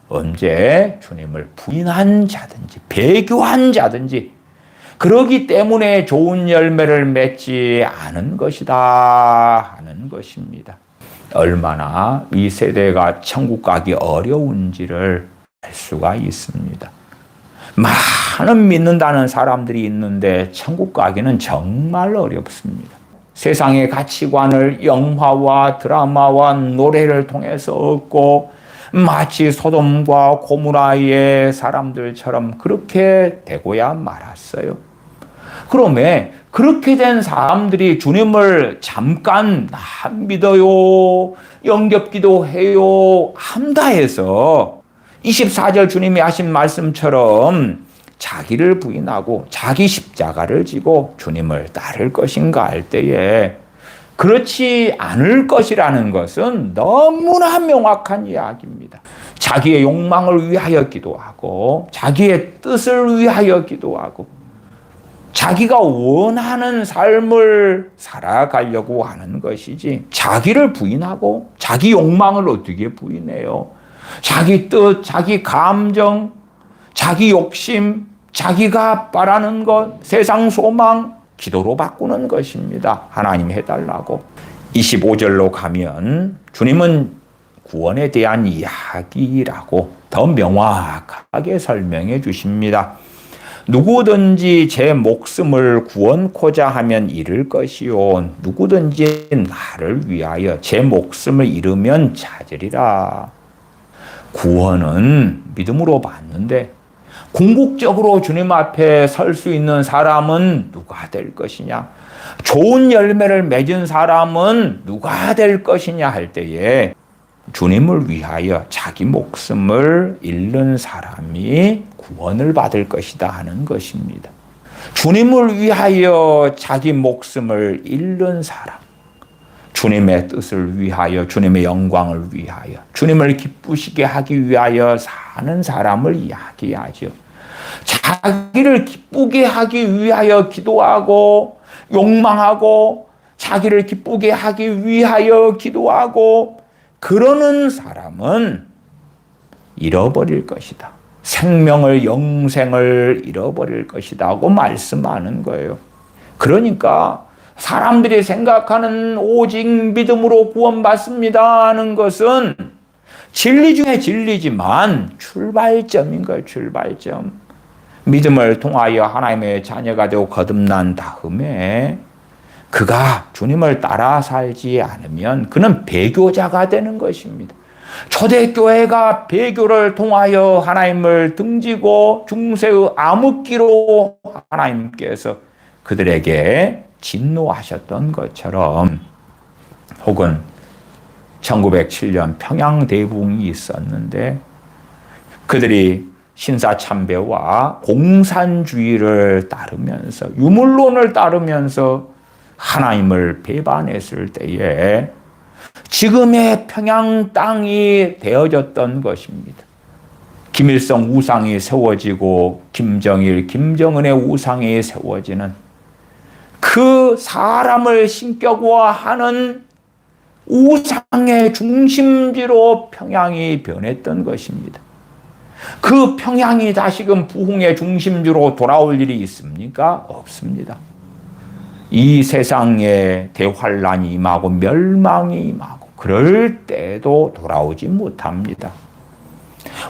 언제 주님을 부인한 자든지 배교한 자든지 그러기 때문에 좋은 열매를 맺지 않은 것이다 하는 것입니다. 얼마나 이 세대가 천국 가기 어려운지를 알 수가 있습니다. 많은 믿는다는 사람들이 있는데 천국 가기는 정말 어렵습니다. 세상의 가치관을 영화와 드라마와 노래를 통해서 얻고 마치 소돔과 고모라의 사람들처럼 그렇게 되고야 말았어요. 그러면 그렇게 된 사람들이 주님을 잠깐 나 믿어요, 영접기도 해요 한다 해서 24절 주님이 하신 말씀처럼 자기를 부인하고 자기 십자가를 지고 주님을 따를 것인가 할 때에 그렇지 않을 것이라는 것은 너무나 명확한 이야기입니다. 자기의 욕망을 위하여 기도하고 자기의 뜻을 위하여 기도하고 자기가 원하는 삶을 살아가려고 하는 것이지 자기를 부인하고 자기 욕망을 어떻게 부인해요? 자기 뜻, 자기 감정, 자기 욕심, 자기가 바라는 것, 세상 소망 기도로 바꾸는 것입니다. 하나님 해달라고. 25절로 가면 주님은 구원에 대한 이야기라고 더 명확하게 설명해 주십니다. 누구든지 제 목숨을 구원코자 하면 잃을 것이요 누구든지 나를 위하여 제 목숨을 잃으면 찾으리라. 구원은 믿음으로 받는데 궁극적으로 주님 앞에 설 수 있는 사람은 누가 될 것이냐? 좋은 열매를 맺은 사람은 누가 될 것이냐 할 때에 주님을 위하여 자기 목숨을 잃는 사람이 구원을 받을 것이다 하는 것입니다. 주님을 위하여 자기 목숨을 잃는 사람, 주님의 뜻을 위하여, 주님의 영광을 위하여, 주님을 기쁘시게 하기 위하여 사는 사람을 이야기하죠. 자기를 기쁘게 하기 위하여 기도하고 욕망하고 자기를 기쁘게 하기 위하여 기도하고 그러는 사람은 잃어버릴 것이다. 생명을, 영생을 잃어버릴 것이다 하고 말씀하는 거예요. 그러니까 사람들이 생각하는 오직 믿음으로 구원받습니다 하는 것은 진리 중에 진리지만 출발점인 거예요. 출발점. 믿음을 통하여 하나님의 자녀가 되고 거듭난 다음에 그가 주님을 따라 살지 않으면 그는 배교자가 되는 것입니다. 초대교회가 배교를 통하여 하나님을 등지고 중세의 암흑기로 하나님께서 그들에게 진노하셨던 것처럼, 혹은 1907년 평양대붕이 있었는데 그들이 신사참배와 공산주의를 따르면서, 유물론을 따르면서 하나님을 배반했을 때에 지금의 평양 땅이 되어졌던 것입니다. 김일성 우상이 세워지고 김정일, 김정은의 우상이 세워지는 그 사람을 신격화하는 우상의 중심지로 평양이 변했던 것입니다. 그 평양이 다시금 부흥의 중심지로 돌아올 일이 있습니까? 없습니다. 이 세상에 대환란이 임하고 멸망이 임하고 그럴 때도 돌아오지 못합니다.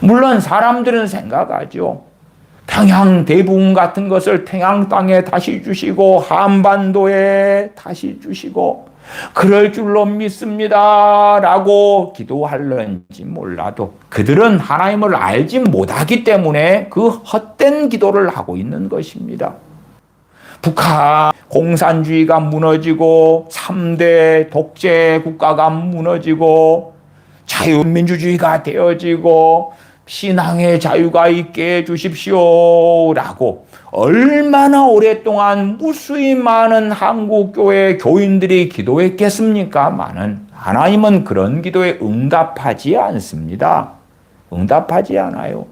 물론 사람들은 생각하죠. 평양 대붕 같은 것을 평양 땅에 다시 주시고 한반도에 다시 주시고 그럴 줄로 믿습니다 라고 기도할는지 몰라도 그들은 하나님을 알지 못하기 때문에 그 헛된 기도를 하고 있는 것입니다. 북한 공산주의가 무너지고 3대 독재 국가가 무너지고 자유민주주의가 되어지고 신앙의 자유가 있게 해주십시오라고 얼마나 오랫동안 무수히 많은 한국교회 교인들이 기도했겠습니까마는 하나님은 그런 기도에 응답하지 않습니다. 응답하지 않아요.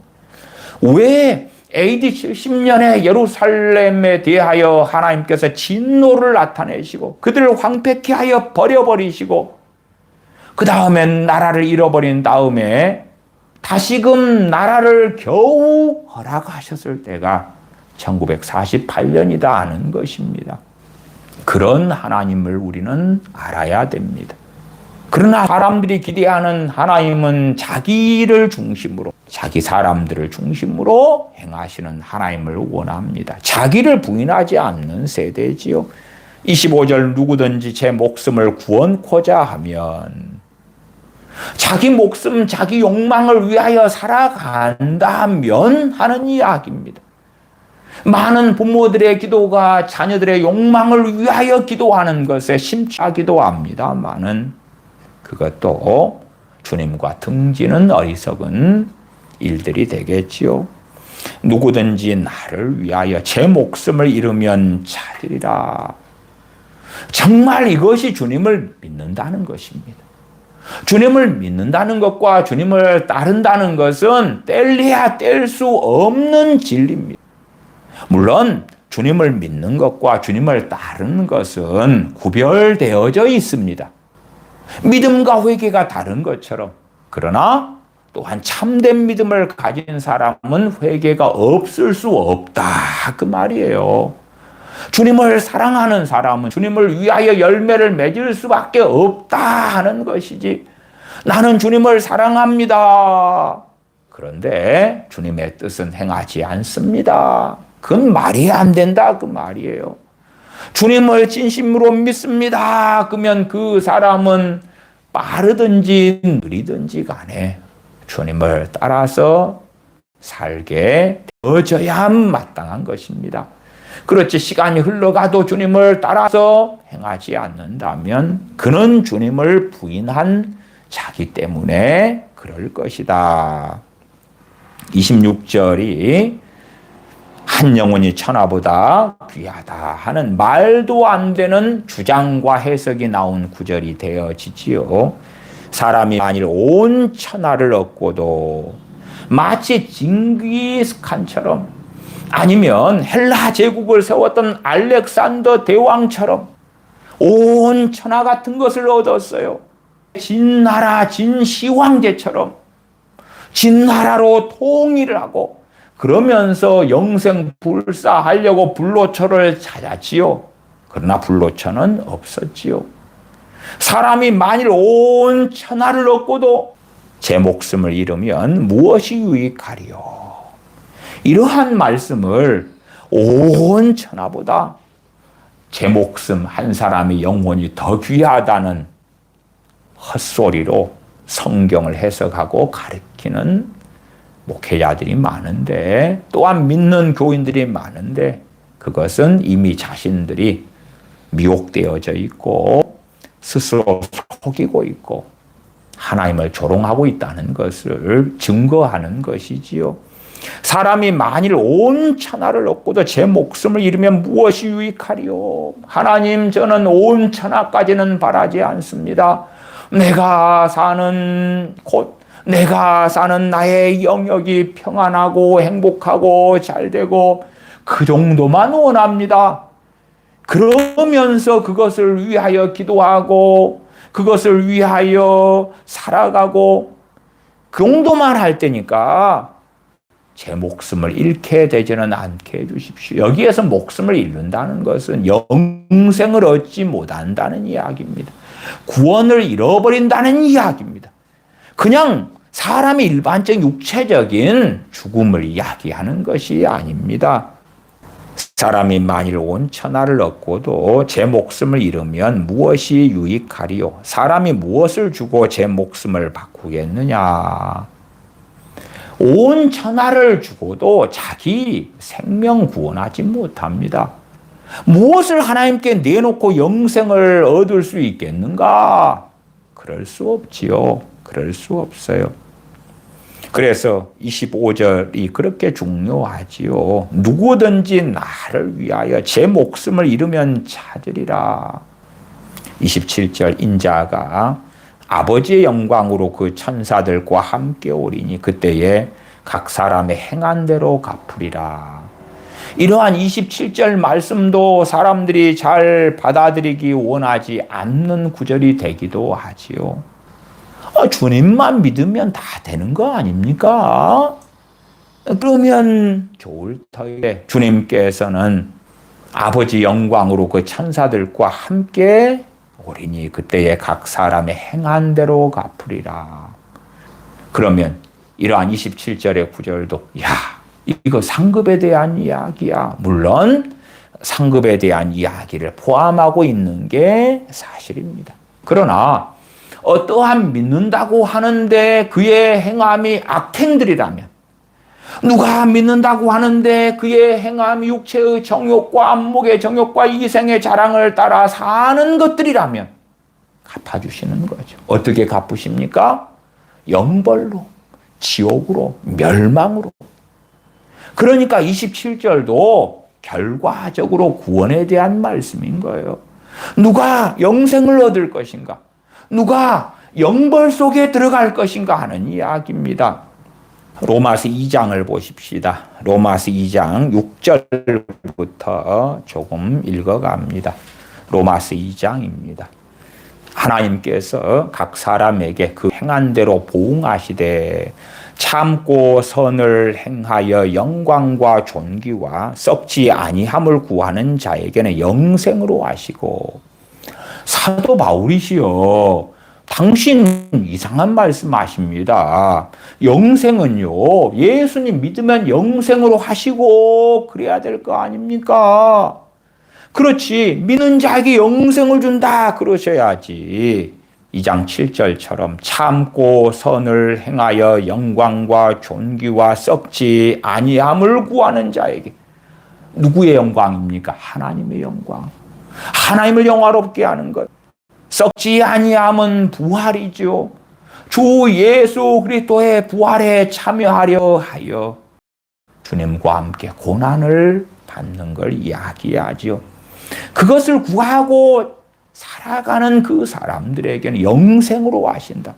왜 AD 70년에 예루살렘에 대하여 하나님께서 진노를 나타내시고 그들을 황폐케 하여 버려버리시고 그 다음엔 나라를 잃어버린 다음에 다시금 나라를 겨우 허락하셨을 때가 1948년이다 하는 것입니다. 그런 하나님을 우리는 알아야 됩니다. 그러나 사람들이 기대하는 하나님은 자기를 중심으로, 자기 사람들을 중심으로 행하시는 하나님을 원합니다. 자기를 부인하지 않는 세대지요. 25절 누구든지 제 목숨을 구원코자 하면 자기 목숨, 자기 욕망을 위하여 살아간다면 하는 이야기입니다. 많은 부모들의 기도가 자녀들의 욕망을 위하여 기도하는 것에 심취하기도 합니다만은 그것도 주님과 등지는 어리석은 일들이 되겠지요. 누구든지 나를 위하여 제 목숨을 잃으면 찾으리라. 정말 이것이 주님을 믿는다는 것입니다. 주님을 믿는다는 것과 주님을 따른다는 것은 뗄래야 뗄 수 없는 진리입니다. 물론 주님을 믿는 것과 주님을 따르는 것은 구별되어져 있습니다. 믿음과 회개가 다른 것처럼. 그러나 또한 참된 믿음을 가진 사람은 회개가 없을 수 없다 그 말이에요. 주님을 사랑하는 사람은 주님을 위하여 열매를 맺을 수밖에 없다 하는 것이지, 나는 주님을 사랑합니다. 그런데 주님의 뜻은 행하지 않습니다. 그건 말이 안 된다 그 말이에요. 주님을 진심으로 믿습니다. 그러면 그 사람은 빠르든지 느리든지 간에 주님을 따라서 살게 되어져야 마땅한 것입니다. 그렇지 시간이 흘러가도 주님을 따라서 행하지 않는다면 그는 주님을 부인한 자기 때문에 그럴 것이다. 26절이 한 영혼이 천하보다 귀하다 하는 말도 안 되는 주장과 해석이 나온 구절이 되어지지요. 사람이 만일 온 천하를 얻고도 마치 징기스칸처럼 아니면 헬라 제국을 세웠던 알렉산더 대왕처럼 온 천하 같은 것을 얻었어요. 진나라 진시황제처럼 진나라로 통일을 하고 그러면서 영생 불사하려고 불로초를 찾았지요. 그러나 불로초는 없었지요. 사람이 만일 온 천하를 얻고도 제 목숨을 잃으면 무엇이 유익하리요? 이러한 말씀을 온 천하보다 제 목숨 한 사람의 영혼이 더 귀하다는 헛소리로 성경을 해석하고 가르치는 목회자들이 많은데, 또한 믿는 교인들이 많은데, 그것은 이미 자신들이 미혹되어져 있고 스스로 속이고 있고 하나님을 조롱하고 있다는 것을 증거하는 것이지요. 사람이 만일 온 천하를 얻고도 제 목숨을 잃으면 무엇이 유익하리요? 하나님, 저는 온 천하까지는 바라지 않습니다. 내가 사는 나의 영역이 평안하고 행복하고 잘되고 그 정도만 원합니다. 그러면서 그것을 위하여 기도하고 그것을 위하여 살아가고 그 정도만 할 때니까 제 목숨을 잃게 되지는 않게 해주십시오. 여기에서 목숨을 잃는다는 것은 영생을 얻지 못한다는 이야기입니다. 구원을 잃어버린다는 이야기입니다. 그냥 사람의 일반적 육체적인 죽음을 이야기하는 것이 아닙니다. 사람이 만일 온 천하를 얻고도 제 목숨을 잃으면 무엇이 유익하리요? 사람이 무엇을 주고 제 목숨을 바꾸겠느냐? 온 천하를 주고도 자기 생명 구원하지 못합니다. 무엇을 하나님께 내놓고 영생을 얻을 수 있겠는가? 그럴 수 없지요. 그럴 수 없어요. 그래서 25절이 그렇게 중요하지요. 누구든지 나를 위하여 제 목숨을 잃으면 찾으리라. 27절, 인자가 아버지의 영광으로 그 천사들과 함께 오리니 그때에 각 사람의 행한 대로 갚으리라. 이러한 27절 말씀도 사람들이 잘 받아들이기 원하지 않는 구절이 되기도 하지요. 주님만 믿으면 다 되는 거 아닙니까? 그러면 좋을 터에 주님께서는 아버지 영광으로 그 천사들과 함께 오리니 그때에 각 사람의 행한 대로 갚으리라. 그러면 이러한 27절의 구절도 이거 상급에 대한 이야기야. 물론 상급에 대한 이야기를 포함하고 있는 게 사실입니다. 그러나 어떠한 믿는다고 하는데 그의 행함이 악행들이라면, 누가 믿는다고 하는데 그의 행함이 육체의 정욕과 안목의 정욕과 이생의 자랑을 따라 사는 것들이라면 갚아주시는 거죠. 어떻게 갚으십니까? 영벌로, 지옥으로, 멸망으로. 그러니까 27절도 결과적으로 구원에 대한 말씀인 거예요. 누가 영생을 얻을 것인가? 누가 영벌 속에 들어갈 것인가 하는 이야기입니다. 로마서 2장을 보십시다. 로마서 2장 6절부터 조금 읽어갑니다. 로마서 2장입니다. 하나님께서 각 사람에게 그 행한 대로 보응하시되 참고 선을 행하여 영광과 존귀와 썩지 아니함을 구하는 자에게는 영생으로 하시고. 사도 바울이시여, 당신 이상한 말씀하십니다. 영생은요, 예수님 믿으면 영생으로 하시고 그래야 될 거 아닙니까? 그렇지, 믿는 자에게 영생을 준다 그러셔야지. 2장 7절처럼 참고 선을 행하여 영광과 존귀와 썩지 아니함을 구하는 자에게. 누구의 영광입니까? 하나님의 영광. 하나님을 영화롭게 하는 것. 썩지 아니함은 부활이죠. 주 예수 그리스도의 부활에 참여하려 하여 주님과 함께 고난을 받는 걸 이야기하죠. 그것을 구하고 살아가는 그 사람들에게는 영생으로 하신다.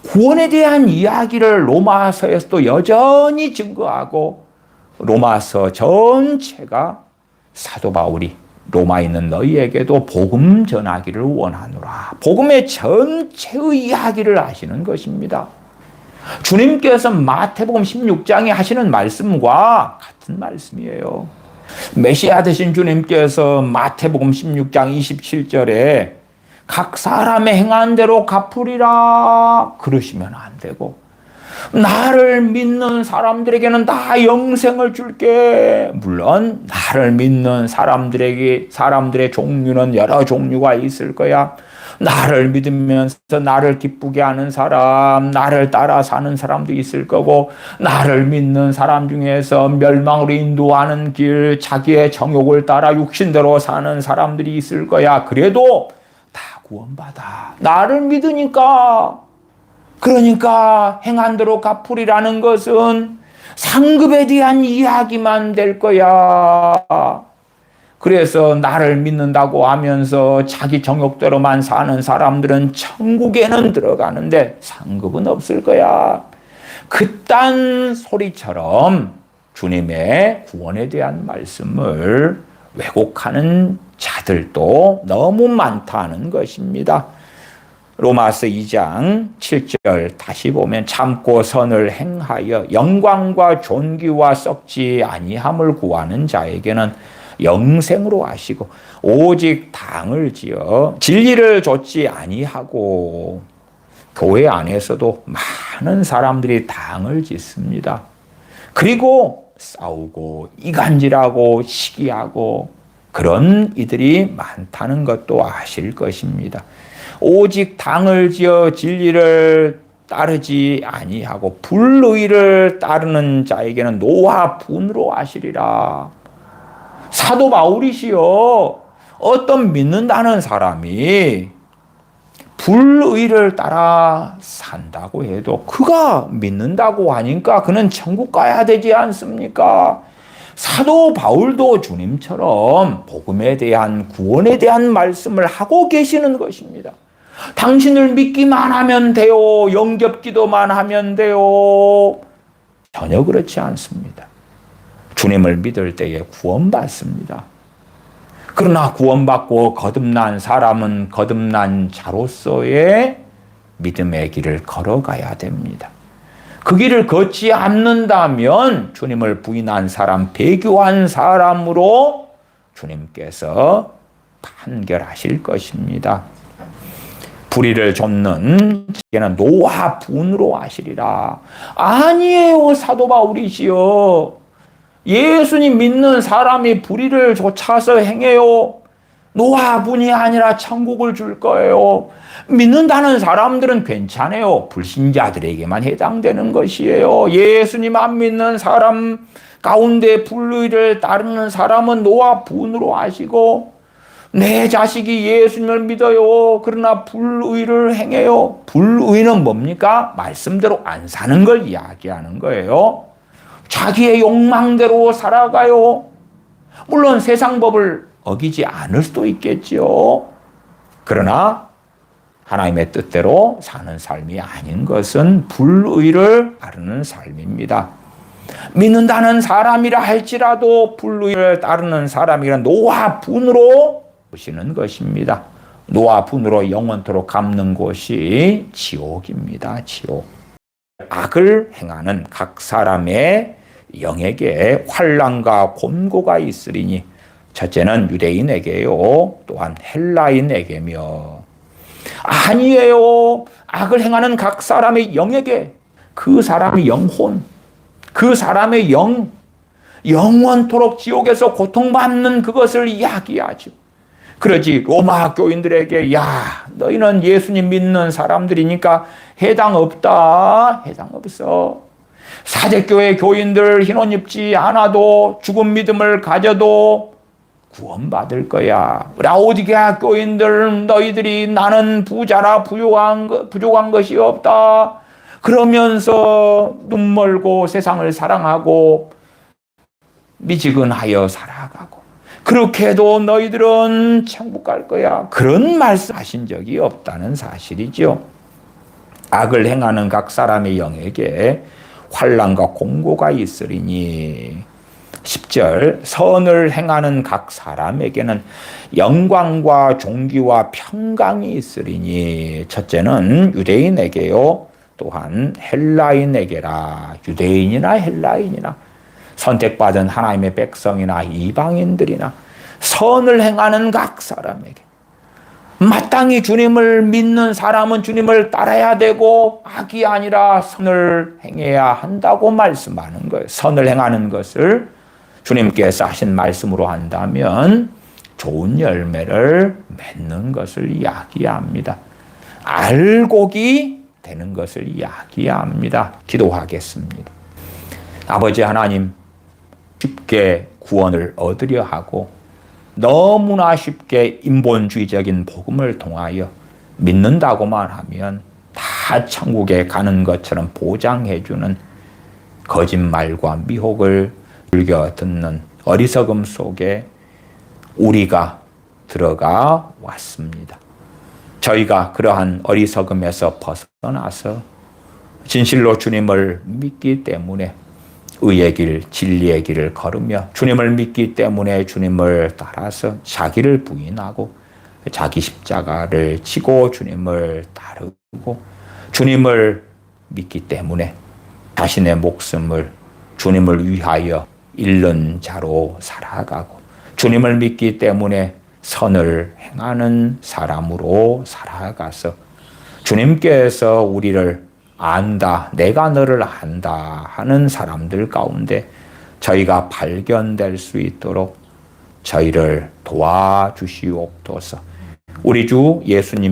구원에 대한 이야기를 로마서에서도 여전히 증거하고 로마서 전체가 사도 바울이 로마에 있는 너희에게도 복음 전하기를 원하노라. 복음의 전체의 이야기를 하시는 것입니다. 주님께서 마태복음 16장에 하시는 말씀과 같은 말씀이에요. 메시아 되신 주님께서 마태복음 16장 27절에 각 사람의 행한 대로 갚으리라 그러시면 안 되고, 나를 믿는 사람들에게는 다 영생을 줄게. 물론 나를 믿는 사람들의 종류는 여러 종류가 있을 거야. 나를 믿으면서 나를 기쁘게 하는 사람, 나를 따라 사는 사람도 있을 거고, 나를 믿는 사람 중에서 멸망으로 인도하는 길, 자기의 정욕을 따라 육신대로 사는 사람들이 있을 거야. 그래도 다 구원받아. 나를 믿으니까. 그러니까 행한 대로 갚으리라는 것은 상급에 대한 이야기만 될 거야. 그래서 나를 믿는다고 하면서 자기 정욕대로만 사는 사람들은 천국에는 들어가는데 상급은 없을 거야. 그딴 소리처럼 주님의 구원에 대한 말씀을 왜곡하는 자들도 너무 많다는 것입니다. 로마서 2장 7절 다시 보면 참고 선을 행하여 영광과 존귀와 썩지 아니함을 구하는 자에게는 영생으로 하시고 오직 당을 지어 진리를 좇지 아니하고. 교회 안에서도 많은 사람들이 당을 짓습니다. 그리고 싸우고 이간질하고 시기하고 그런 이들이 많다는 것도 아실 것입니다. 오직 당을 지어 진리를 따르지 아니하고 불의를 따르는 자에게는 노와 분으로 하시리라. 사도 바울이시여, 어떤 믿는다는 사람이 불의를 따라 산다고 해도 그가 믿는다고 하니까 그는 천국 가야 되지 않습니까? 사도 바울도 주님처럼 복음에 대한 구원에 대한 말씀을 하고 계시는 것입니다. 당신을 믿기만 하면 돼요. 영접기도만 하면 돼요. 전혀 그렇지 않습니다. 주님을 믿을 때에 구원받습니다. 그러나 구원받고 거듭난 사람은 거듭난 자로서의 믿음의 길을 걸어가야 됩니다. 그 길을 걷지 않는다면 주님을 부인한 사람, 배교한 사람으로 주님께서 판결하실 것입니다. 불의를 좇는 자에게는 노와 분으로 하시리라. 아니에요, 사도 바울이시여. 예수님 믿는 사람이 불의를 좇아서 행해요. 노와 분이 아니라 천국을 줄 거예요. 믿는다는 사람들은 괜찮아요. 불신자들에게만 해당되는 것이에요. 예수님 안 믿는 사람 가운데 불의를 따르는 사람은 노와 분으로 하시고, 내 자식이 예수님을 믿어요. 그러나 불의를 행해요. 불의는 뭡니까? 말씀대로 안 사는 걸 이야기하는 거예요. 자기의 욕망대로 살아가요. 물론 세상 법을 어기지 않을 수도 있겠지요. 그러나 하나님의 뜻대로 사는 삶이 아닌 것은 불의를 따르는 삶입니다. 믿는다는 사람이라 할지라도 불의를 따르는 사람이란 노와 분으로 보시는 것입니다. 노와 분으로 영원토록 갚는 곳이 지옥입니다. 지옥. 악을 행하는 각 사람의 영에게 환난과 곤고가 있으리니 첫째는 유대인에게요, 또한 헬라인에게며. 아니에요. 악을 행하는 각 사람의 영에게, 그 사람의 영혼, 그 사람의 영원토록 지옥에서 고통받는 그것을 이야기하죠. 그러지 로마 교인들에게 야, 너희는 예수님 믿는 사람들이니까 해당 없다. 해당 없어. 사제교회 교인들 흰옷 입지 않아도 죽은 믿음을 가져도 구원받을 거야. 라오디게아 교인들, 너희들이 나는 부자라 부족한 것이 없다 그러면서 눈 멀고 세상을 사랑하고 미지근하여 살아가고 그렇게 해도 너희들은 천국 갈 거야. 그런 말씀하신 적이 없다는 사실이죠. 악을 행하는 각 사람의 영에게 환난과 공고가 있으리니 10절 선을 행하는 각 사람에게는 영광과 존귀와 평강이 있으리니 첫째는 유대인에게요 또한 헬라인에게라. 유대인이나 헬라인이나 선택받은 하나님의 백성이나 이방인들이나 선을 행하는 각 사람에게 마땅히 주님을 믿는 사람은 주님을 따라야 되고 악이 아니라 선을 행해야 한다고 말씀하는 거예요. 선을 행하는 것을 주님께서 하신 말씀으로 한다면 좋은 열매를 맺는 것을 이야기합니다. 알곡이 되는 것을 이야기합니다. 기도하겠습니다. 아버지 하나님, 쉽게 구원을 얻으려 하고 너무나 쉽게 인본주의적인 복음을 통하여 믿는다고만 하면 다 천국에 가는 것처럼 보장해주는 거짓말과 미혹을 즐겨 듣는 어리석음 속에 우리가 들어가 왔습니다. 저희가 그러한 어리석음에서 벗어나서 진실로 주님을 믿기 때문에 의의 길, 진리의 길을 걸으며 주님을 믿기 때문에 주님을 따라서 자기를 부인하고 자기 십자가를 지고 주님을 따르고 주님을 믿기 때문에 자신의 목숨을 주님을 위하여 잃는 자로 살아가고 주님을 믿기 때문에 선을 행하는 사람으로 살아가서 주님께서 우리를 안다, 내가 너를 안다 하는 사람들 가운데 저희가 발견될 수 있도록 저희를 도와주시옵소서. 우리 주 예수님의